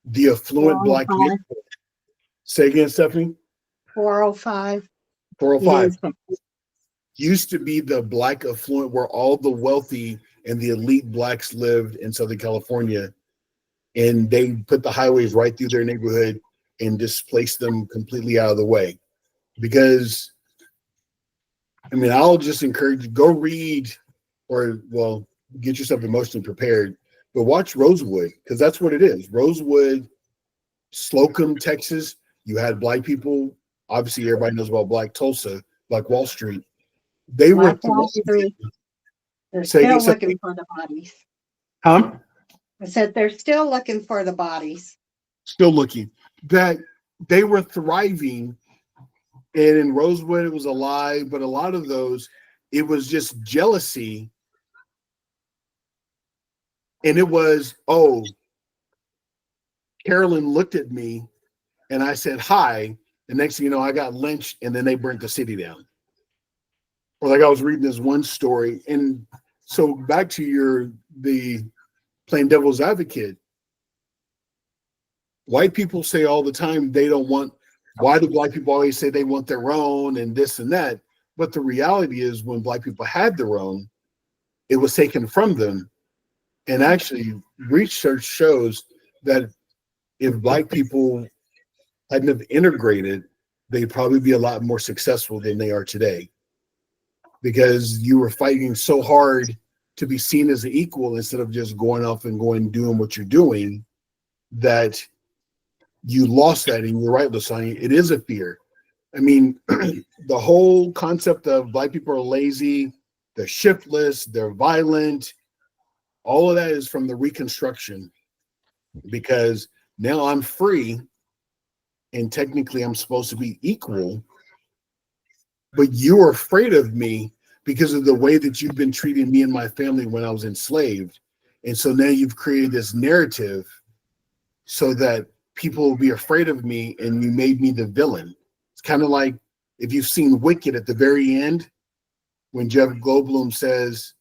the affluent black 405. neighborhood. Say again, Stephanie? 405. 405 Yes. used to be the black affluent where all the wealthy and the elite blacks lived in Southern California. And they put the highways right through their neighborhood and displaced them completely out of the way. Because, I mean, I'll just encourage you, go read or, well, get yourself emotionally prepared, but watch Rosewood, because that's what it is. Rosewood, Slocum, Texas, you had black people. Obviously, everybody knows about Black Tulsa, Black Wall Street. They were Black Wall Street. They're Say still something. looking for the bodies. Huh? I said they're still looking for the bodies. Still looking. That they were thriving, and in Rosewood it was a lie, but a lot of those, it was just jealousy. And it was, oh, Carolyn looked at me and I said hi. The next thing you know, I got lynched and then they burnt the city down. Or like I was reading this one story. And so back to the playing devil's advocate, white people say all the time they don't want, why do black people always say they want their own and this and that? But the reality is when black people had their own, it was taken from them. And actually, research shows that if black people hadn't have integrated, they'd probably be a lot more successful than they are today. Because you were fighting so hard to be seen as an equal instead of just going off and doing what you're doing, that you lost that. And you're right, Lasagna, it is a fear. I mean, the whole concept of black people are lazy, they're shiftless, they're violent, all of that is from the Reconstruction, because now I'm free and technically I'm supposed to be equal, but you're afraid of me because of the way that you've been treating me and my family when I was enslaved. And so now you've created this narrative so that people will be afraid of me and you made me the villain. It's kind of like if you've seen Wicked at the very end, when Jeff Goldblum says,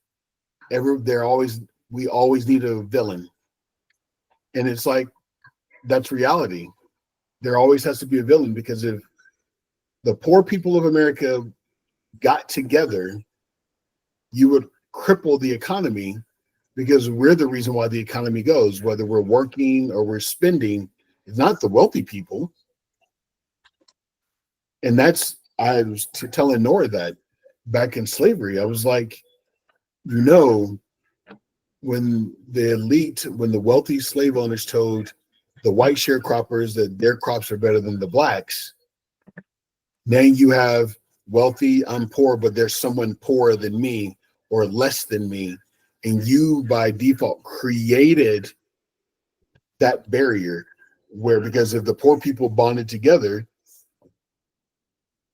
we always need a villain. And it's like, that's reality. There always has to be a villain, because if the poor people of America got together, you would cripple the economy, because we're the reason why the economy goes, whether we're working or we're spending. It's not the wealthy people. And I was telling Nora that back in slavery, I was like, when the wealthy slave owners told the white sharecroppers that their crops are better than the blacks, now you have wealthy, I'm poor, but there's someone poorer than me or less than me. And you by default created that barrier where, because if the poor people bonded together,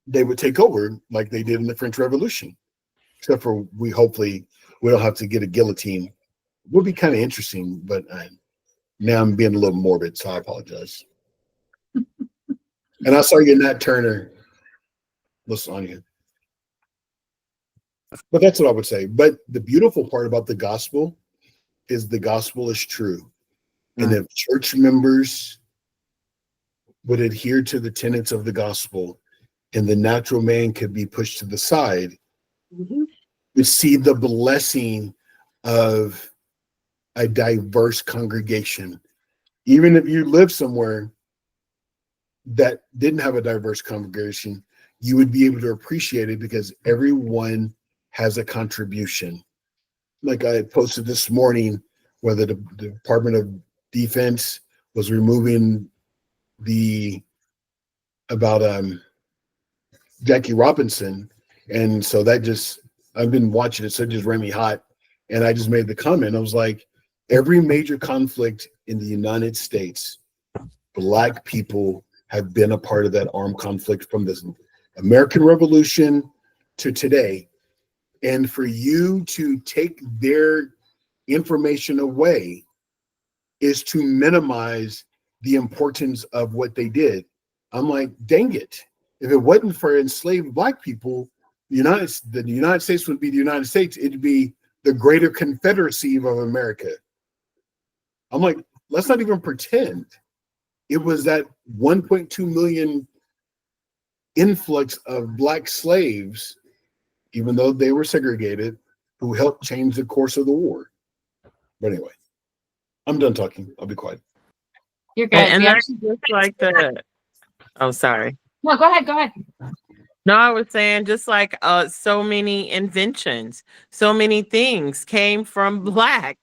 they would take over like they did in the French Revolution. Except for hopefully we don't have to get a guillotine. Would be kind of interesting, but now I'm being a little morbid, so I apologize. And I saw you, Nat Turner, Lasagna. But that's what I would say. But the beautiful part about the gospel is true. And if church members would adhere to the tenets of the gospel and the natural man could be pushed to the side, we see the blessing of a diverse congregation. Even if you live somewhere that didn't have a diverse congregation, you would be able to appreciate it because everyone has a contribution. Like I posted this morning, where the Department of Defense was removing about Jackie Robinson. And so I've been watching it, so it just ran me hot. And I just made the comment. I was like, every major conflict in the United States, Black people have been a part of that armed conflict, from the American Revolution to today. And for you to take their information away is to minimize the importance of what they did. I'm like, dang it. If it wasn't for enslaved Black people, the United States would be the United States. It'd be the greater Confederacy of America. I'm like, let's not even pretend. It was that 1.2 million influx of Black slaves, even though they were segregated, who helped change the course of the war. But anyway, I'm done talking. I'll be quiet. You're good. And We that's actually- just like the, oh, sorry. no, go ahead. Go ahead. No, I was saying just like so many inventions, so many things came from Black,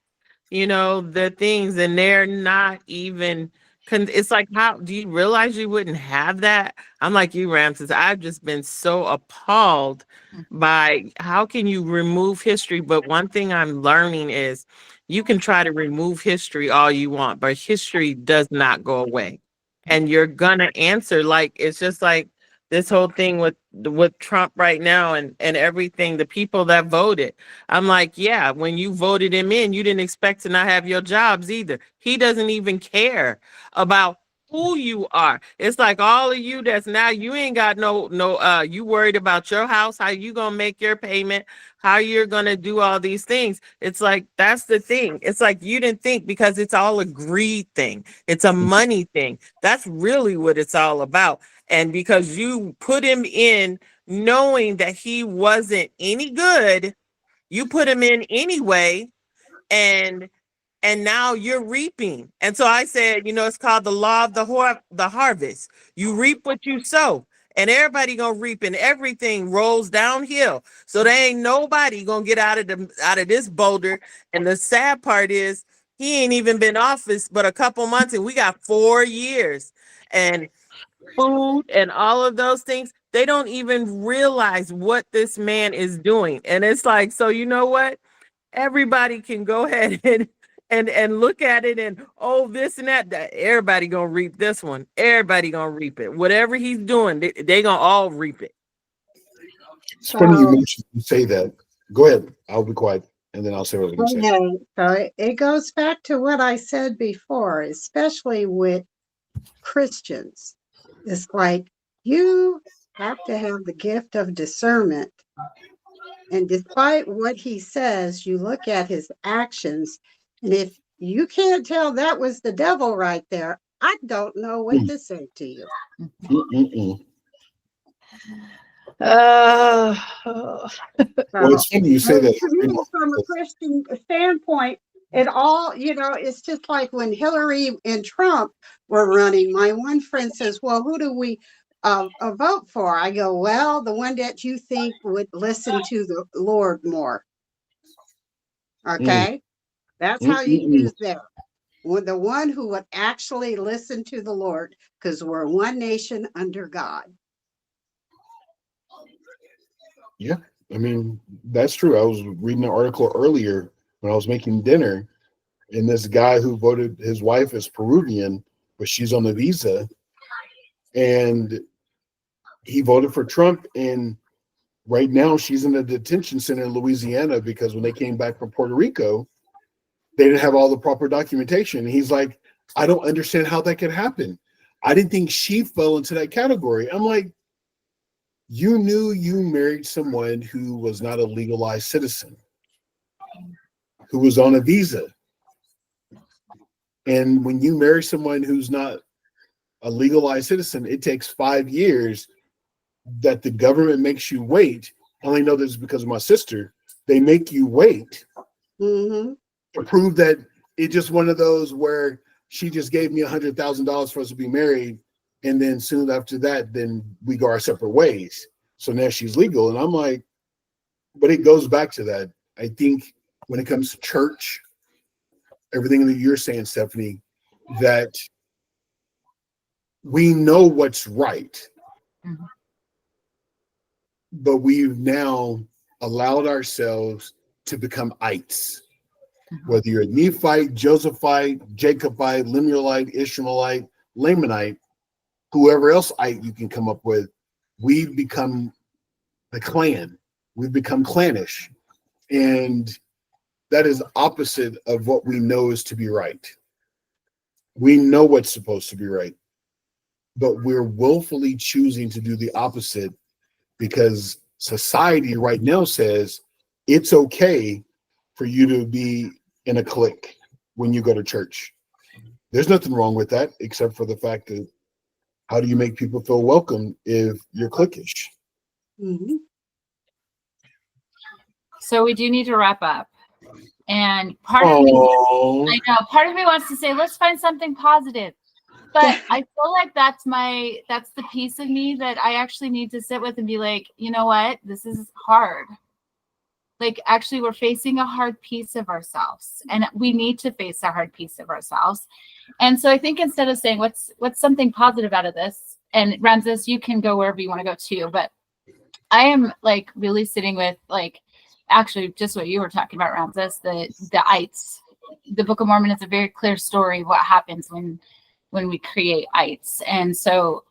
the things, and they're not even, it's like, how do you realize you wouldn't have that? I'm like you, Ramses. I've just been so appalled by how can you remove history? But one thing I'm learning is you can try to remove history all you want, but history does not go away. And you're gonna answer, like, it's just like this whole thing with Trump right now and everything, the people that voted. I'm like, yeah, when you voted him in, you didn't expect to not have your jobs either. He doesn't even care about who you are. It's like all of you that's now, you ain't got no you worried about your house, how you gonna make your payment, how you're gonna do all these things. It's like, that's the thing. It's like you didn't think, because it's all a greed thing. It's a money thing. That's really what it's all about. And because you put him in knowing that he wasn't any good, you put him in anyway, and now you're reaping. And so I said, it's called the law of the harvest. You reap what you sow, and everybody gonna reap, and everything rolls downhill. So there ain't nobody gonna get out of this boulder. And the sad part is, he ain't even been office but a couple months, and we got 4 years. And food and all of those things, they don't even realize what this man is doing. And it's like, so you know what? Everybody can go ahead and look at it and, oh, this and that everybody gonna reap this one. Everybody gonna reap it. Whatever he's doing, they gonna all reap it. It's funny you say that. Go ahead. I'll be quiet, and then I'll say what I'm going to say. Okay, so it goes back to what I said before, especially with Christians. It's like you have to have the gift of discernment. And despite what he says, you look at his actions. And if you can't tell that was the devil right there, I don't know what to say to you. Well, it's funny you say that. To me, from a Christian standpoint, it all, it's just like when Hillary and Trump were running. My one friend says, well, who do we vote for? I go, well, the one that you think would listen to the Lord more. Okay? That's how you use that. Well, the one who would actually listen to the Lord, because we're one nation under God. Yeah, I mean, that's true. I was reading an article earlier when I was making dinner, and this guy who voted, his wife is Peruvian, but she's on a visa, and he voted for Trump, and right now she's in a detention center in Louisiana because when they came back from Puerto Rico, they didn't have all the proper documentation. And he's like, I don't understand how that could happen. I didn't think she fell into that category. I'm like, you knew you married someone who was not a legalized citizen, who was on a visa. And when you marry someone who's not a legalized citizen, it takes 5 years that the government makes you wait. I only know this because of my sister. They make you wait to prove that it's just one of those where she just gave me $100,000 for us to be married. And then soon after that, then we go our separate ways. So now she's legal. And I'm like, but it goes back to that. I think when it comes to church, everything that you're saying, Stephanie, that we know what's right, but we've now allowed ourselves to become ites. Whether you're a Nephite, Josephite, Jacobite, Lemuelite, Ishmaelite, Lamanite, whoever else ite you can come up with, we've become the clan. We've become clannish. And that is opposite of what we know is to be right. We know what's supposed to be right, but we're willfully choosing to do the opposite because society right now says it's okay for you to be in a clique when you go to church. There's nothing wrong with that, except for the fact that how do you make people feel welcome if you're cliquish? Mhm. So we do need to wrap up. And part of me, I know, part of me wants to say, let's find something positive. But I feel like that's the piece of me that I actually need to sit with and be like, you know what? This is hard. Like, actually, we're facing a hard piece of ourselves, and we need to face a hard piece of ourselves. And so I think instead of saying what's something positive out of this, and Ramesus, you can go wherever you want to go too, but I am like really sitting with like actually just what you were talking about, Ramesus, the ites. The Book of Mormon is a very clear story of what happens when we create ites. And so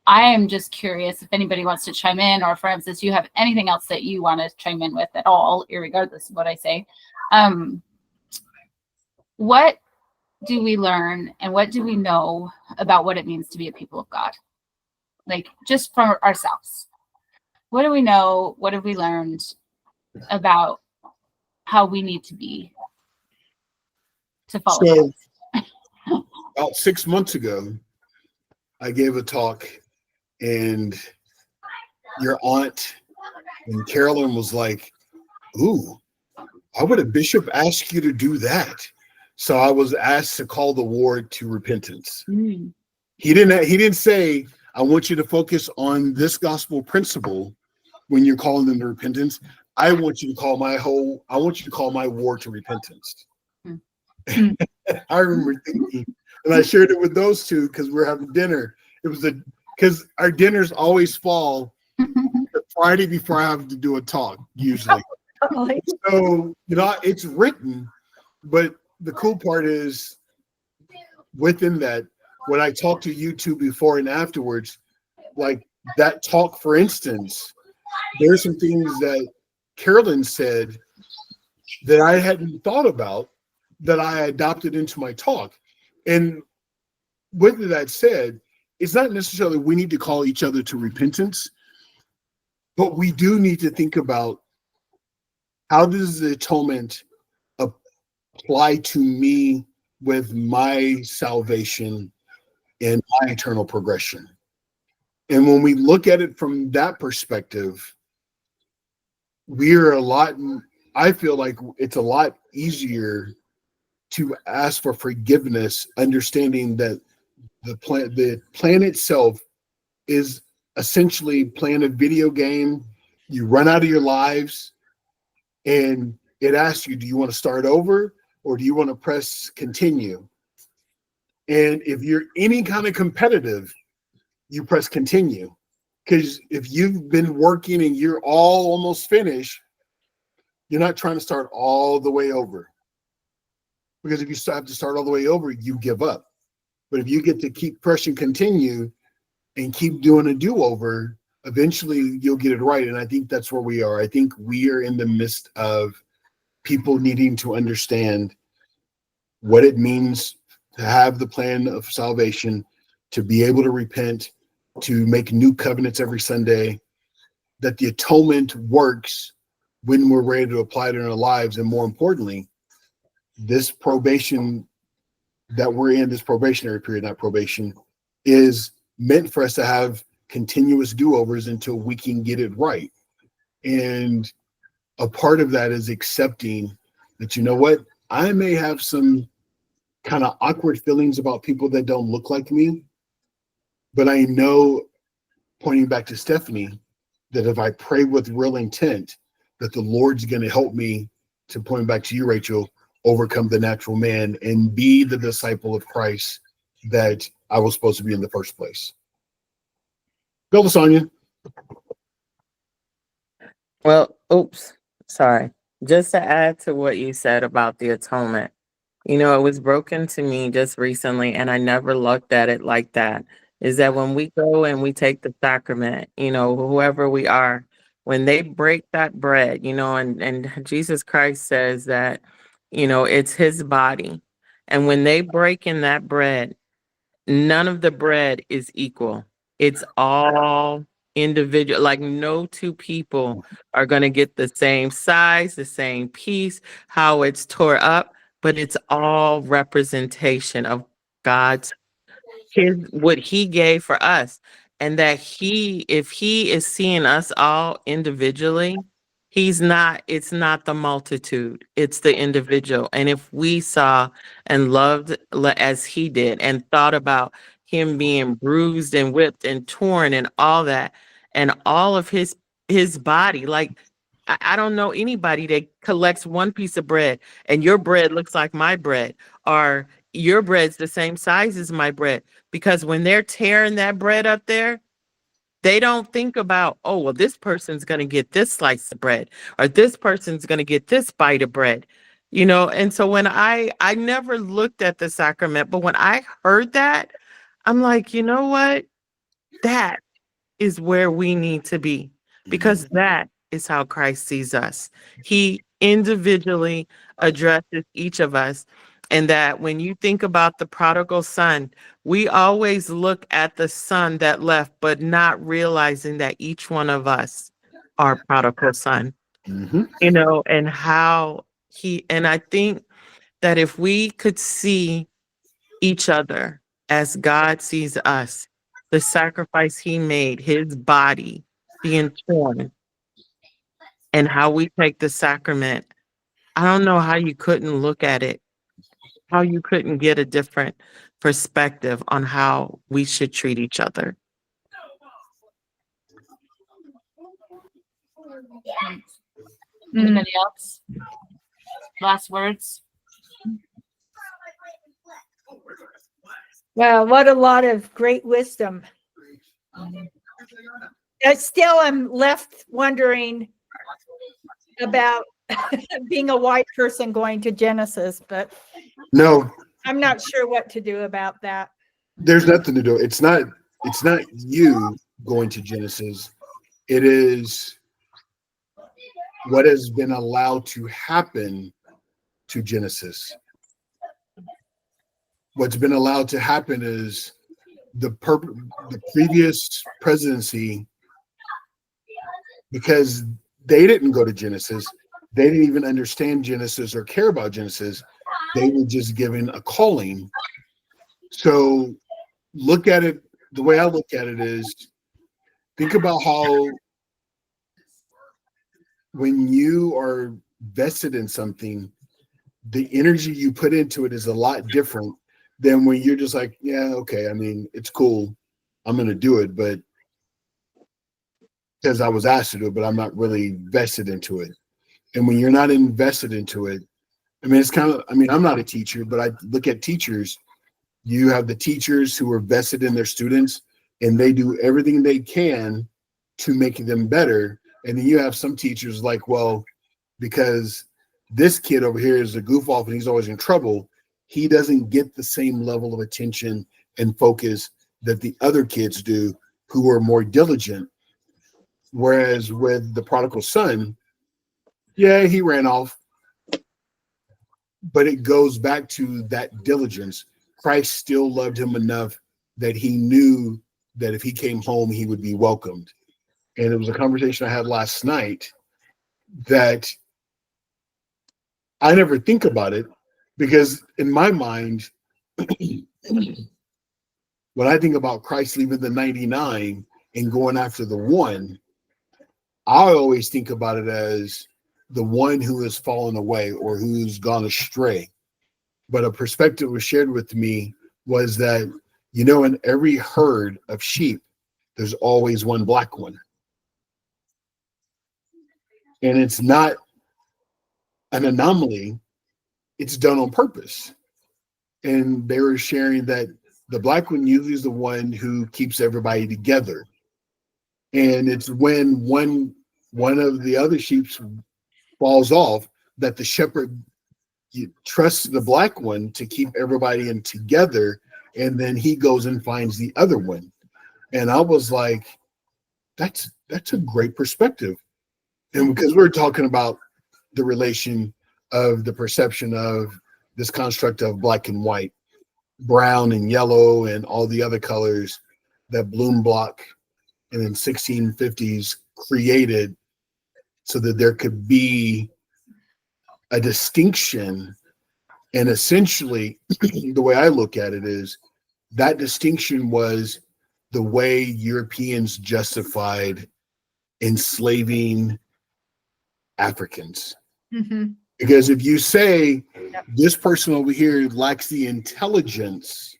I am just curious if anybody wants to chime in, or if Ramesus, you have anything else that you want to chime in with at all, irregardless of what I say. What do we learn and what do we know about what it means to be a people of God? Like, just from ourselves. What do we know? What have we learned about how we need to be to follow So, Christ? about 6 months ago, I gave a talk, and your aunt and Carolyn was like, "Ooh, why would a bishop ask you to do that?" So I was asked to call the ward to repentance. Mm. He didn't say, "I want you to focus on this gospel principle when you're calling them to repentance. I want you to call my ward to repentance." Mm. I remember thinking, and I shared it with those two because we're having dinner. It was because our dinners always fall the Friday before I have to do a talk, usually. So, it's written, but the cool part is within that, when I talk to you two before and afterwards, like that talk, for instance, there's some things that Carolyn said that I hadn't thought about that I adopted into my talk. And with that said, it's not necessarily we need to call each other to repentance, but we do need to think about how does the atonement apply to me with my salvation and my eternal progression. And when we look at it from that perspective, I feel like it's a lot easier to ask for forgiveness, understanding that the plan itself is essentially playing a video game. You run out of your lives, and it asks you, do you want to start over or do you want to press continue? And if you're any kind of competitive, you press continue. Because if you've been working and you're all almost finished, you're not trying to start all the way over. Because if you have to start all the way over, you give up. But if you get to keep pressing continue and keep doing a do-over, eventually you'll get it right. And I think that's where we are. I think we are in the midst of people needing to understand what it means to have the plan of salvation, to be able to repent, to make new covenants every Sunday, that the atonement works when we're ready to apply it in our lives. And more importantly, this probation that we're in, this probationary period, not probation, is meant for us to have continuous do-overs until we can get it right. And a part of that is accepting that, you know what, I may have some kind of awkward feelings about people that don't look like me, but I know, pointing back to Stephanie, that if I pray with real intent, that the Lord's going to help me, to point back to you, Rachel, overcome the natural man and be the disciple of Christ that I was supposed to be in the first place. Go, Lasagna. Well, sorry. Just to add to what you said about the atonement, it was broken to me just recently, and I never looked at it like that. Is that when we go and we take the sacrament, whoever we are, when they break that bread, and Jesus Christ says that, it's his body. And when they break in that bread, none of the bread is equal. It's all individual. Like no two people are going to get the same size, the same piece, how it's tore up, but it's all representation of God's what he gave for us. And that if he is seeing us all individually, it's not the multitude, it's the individual. And if we saw and loved as he did and thought about him being bruised and whipped and torn and all that, and all of his body, like I don't know anybody that collects one piece of bread and your bread looks like my bread, or your bread's the same size as my bread. Because when they're tearing that bread up there, they don't think about, oh, well, this person's going to get this slice of bread, or this person's going to get this bite of bread, And so when I never looked at the sacrament, but when I heard that, I'm like, you know what? That is where we need to be, because that is how Christ sees us. He individually addresses each of us. And that when you think about the prodigal son, we always look at the son that left, but not realizing that each one of us are prodigal son, Mhm. and and I think that if we could see each other as God sees us, the sacrifice he made, his body being torn, and how we take the sacrament, I don't know how you couldn't look at it, how you couldn't get a different perspective on how we should treat each other. Anybody else? Last words? Well, what a lot of great wisdom. I still am left wondering about being a white person going to Genesis, but No, I'm not sure what to do about that. there's nothing to do. It's not you going to Genesis. It is what has been allowed to happen to Genesis. What's been allowed to happen is the previous presidency, because they didn't go to Genesis, they didn't even understand Genesis or care about Genesis. They were just given a calling. So look at it, the way I look at it is, think about how when you are vested in something, the energy you put into it is a lot different than when you're just like, yeah, okay, I mean, it's cool, I'm going to do it, but because I was asked to do it, but I'm not really vested into it. And when you're not invested into it, I mean, it's kind of, I mean, I'm not a teacher, but I look at teachers. You have the teachers who are vested in their students and they do everything they can to make them better. And then you have some teachers like, well, because this kid over here is a goof off and he's always in trouble, he doesn't get the same level of attention and focus that the other kids do who are more diligent. Whereas with the prodigal son, yeah, he ran off, but it goes back to that diligence. Christ still loved him enough that he knew that if he came home, he would be welcomed. And it was a conversation I had last night that I never think about it, because in my mind, when I think about Christ leaving the 99 and going after the one, I always think about it as the one who has fallen away or who's gone astray. But a perspective was shared with me was that, in every herd of sheep, there's always one black one. And it's not an anomaly, it's done on purpose. And they were sharing that the black one usually is the one who keeps everybody together. And it's when one of the other sheep falls off that the shepherd trusts the black one to keep everybody in together, and then he goes and finds the other one. And I was like, that's a great perspective. And because we're talking about the relation of the perception of this construct of black and white, brown and yellow, and all the other colors that Bloom Block and in 1650s created so that there could be a distinction. And essentially, the way I look at it is that distinction was the way Europeans justified enslaving Africans. Mm-hmm. Because if you say Yep. this person over here lacks the intelligence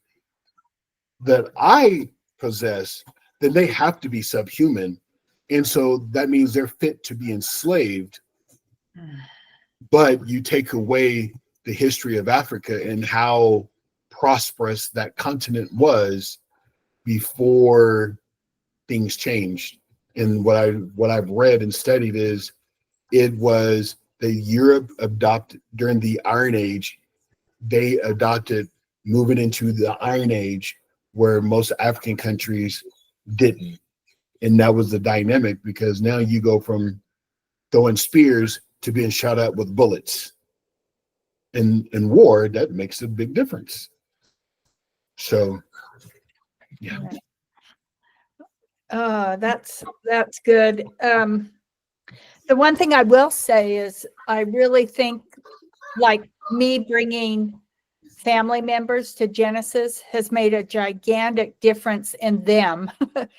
that I possess, then they have to be subhuman. And so that means they're fit to be enslaved. But you take away the history of Africa and how prosperous that continent was before things changed. And what I've read and studied is it was that Europe adopted during the Iron Age. They adopted moving into the Iron Age where most African countries didn't. And that was the dynamic, because now you go from throwing spears to being shot at with bullets. In war, that makes a big difference. So, yeah. That's good. The one thing I will say is I really think, like, me bringing family members to Genesis has made a gigantic difference in them. It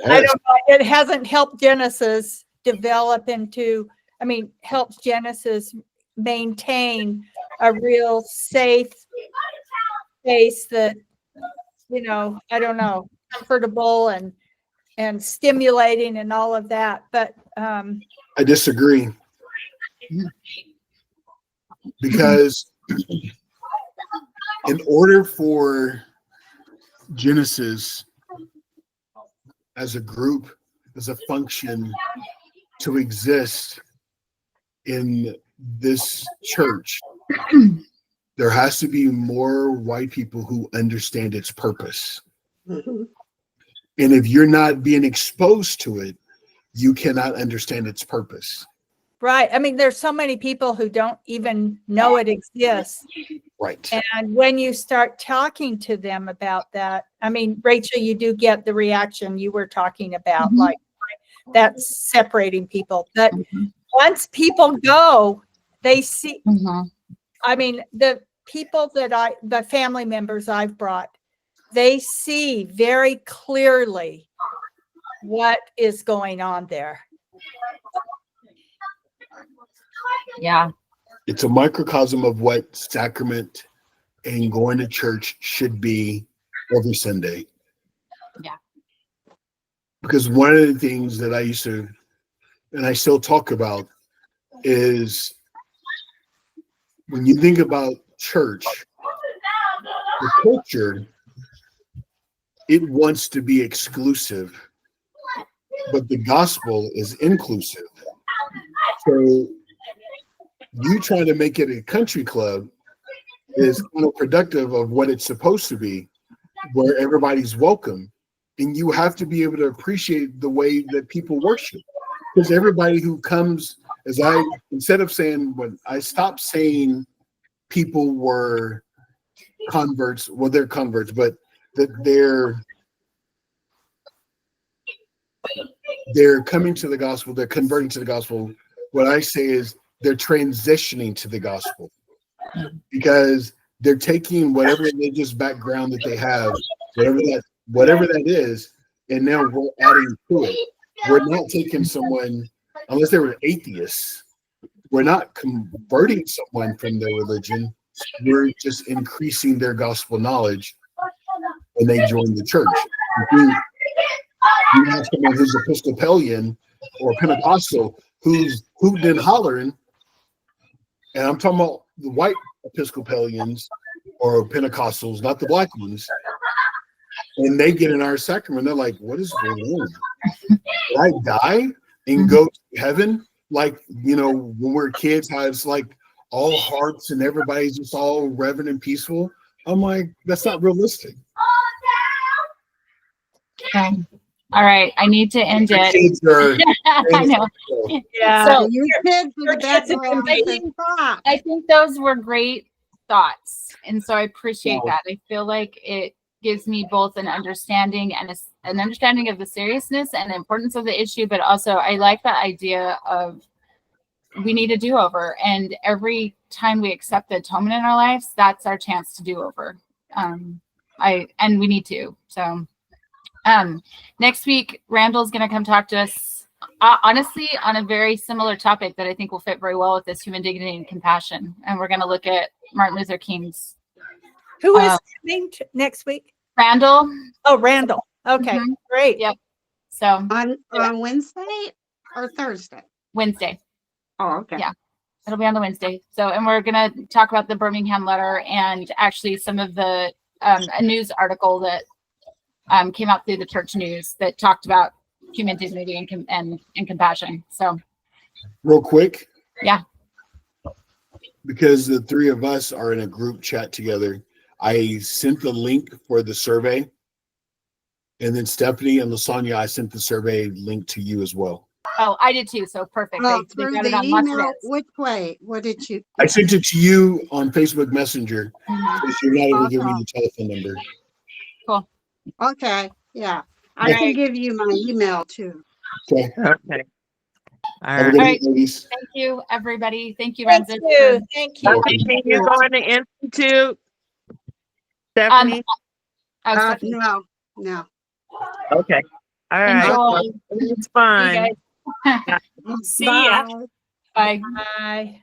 I has. don't know, it hasn't helped Genesis develop into, helps Genesis maintain a real safe space that, I don't know, comfortable and stimulating and all of that. But I disagree. Because in order for Genesis as a group, as a function to exist in this church, there has to be more white people who understand its purpose. Mhm. And if you're not being exposed to it, you cannot understand its purpose. right, there's so many people who don't even know it exists. Right. And when you start talking to them about that, Rachel, you do get the reaction you were talking about, Mhm. like that's separating people. But Mhm. once people go, they see, Mhm. the people the family members I've brought, they see very clearly what is going on there. Yeah. It's a microcosm of what sacrament and going to church should be every Sunday. Yeah. Because one of the things that I used to, and I still talk about, is when you think about church, the culture, it wants to be exclusive, but the gospel is inclusive. So you trying to make it a country club is counterproductive of what it's supposed to be, where everybody's welcome. And you have to be able to appreciate the way that people worship. Because everybody who comes, instead of saying, when I stopped saying people were converts, well, they're converts, but that they're coming to the gospel, they're converting to the gospel. What I say is they're transitioning to the gospel, because they're taking whatever religious background that they have, whatever that is, and now we're adding to it. We're not taking someone, unless they were atheists, we're not converting someone from their religion. We're just increasing their gospel knowledge when they join the church. You have someone who's Episcopalian or Pentecostal who's hooting and hollering, and I'm talking about the white Episcopalians or Pentecostals, not the black ones. And they get in our sacrament, they're like, what is going on? Did I die and go to heaven? Like, when we're kids, how it's like all hearts and everybody's just all reverent and peaceful. I'm like, that's not realistic. Yeah. All right, I need to end it. Kids are I know. Yeah. So Your kids are your the kids have background been of this thought. I think those were great thoughts, and so I appreciate Wow. that. I feel like it gives me both an understanding and an understanding of the seriousness and importance of the issue, but also I like the idea of we need a do-over, and every time we accept the atonement in our lives, that's our chance to do over. And we need to. So next week, Randall's going to come talk to us, honestly, on a very similar topic that I think will fit very well with this human dignity and compassion. And we're going to look at Martin Luther King's. Who is coming next week? Randall. Oh, Randall. Okay, Mhm. great. Yep. So On Wednesday or Thursday? Wednesday. Oh, okay. Yeah. It'll be on the Wednesday. So, and we're going to talk about the Birmingham letter and actually some of the, a news article that came out through the church news that talked about human dignity and compassion. So, real quick. Yeah. Because the three of us are in a group chat together, I sent the link for the survey. And then Stephanie and Lasagna, I sent the survey link to you as well. oh, I did too. So perfect. Oh, They through got the it on lots of email. it. Which way? What did you? I sent it to you on Facebook Messenger Mhm. because you're not able to give me Awesome. the telephone number. Okay. Yeah. I Yeah. can give you my email too. Okay. Okay. All Have a right. good All night, ladies. Thank you, everybody. Thank you, Thank Ramesus. you. Thank you. Welcome. Stephanie, you going to Institute? Stephanie? Oh, Stephanie. No. Okay. All right. Enjoy. It's See you fine. guys. See ya. Bye. Bye. Bye.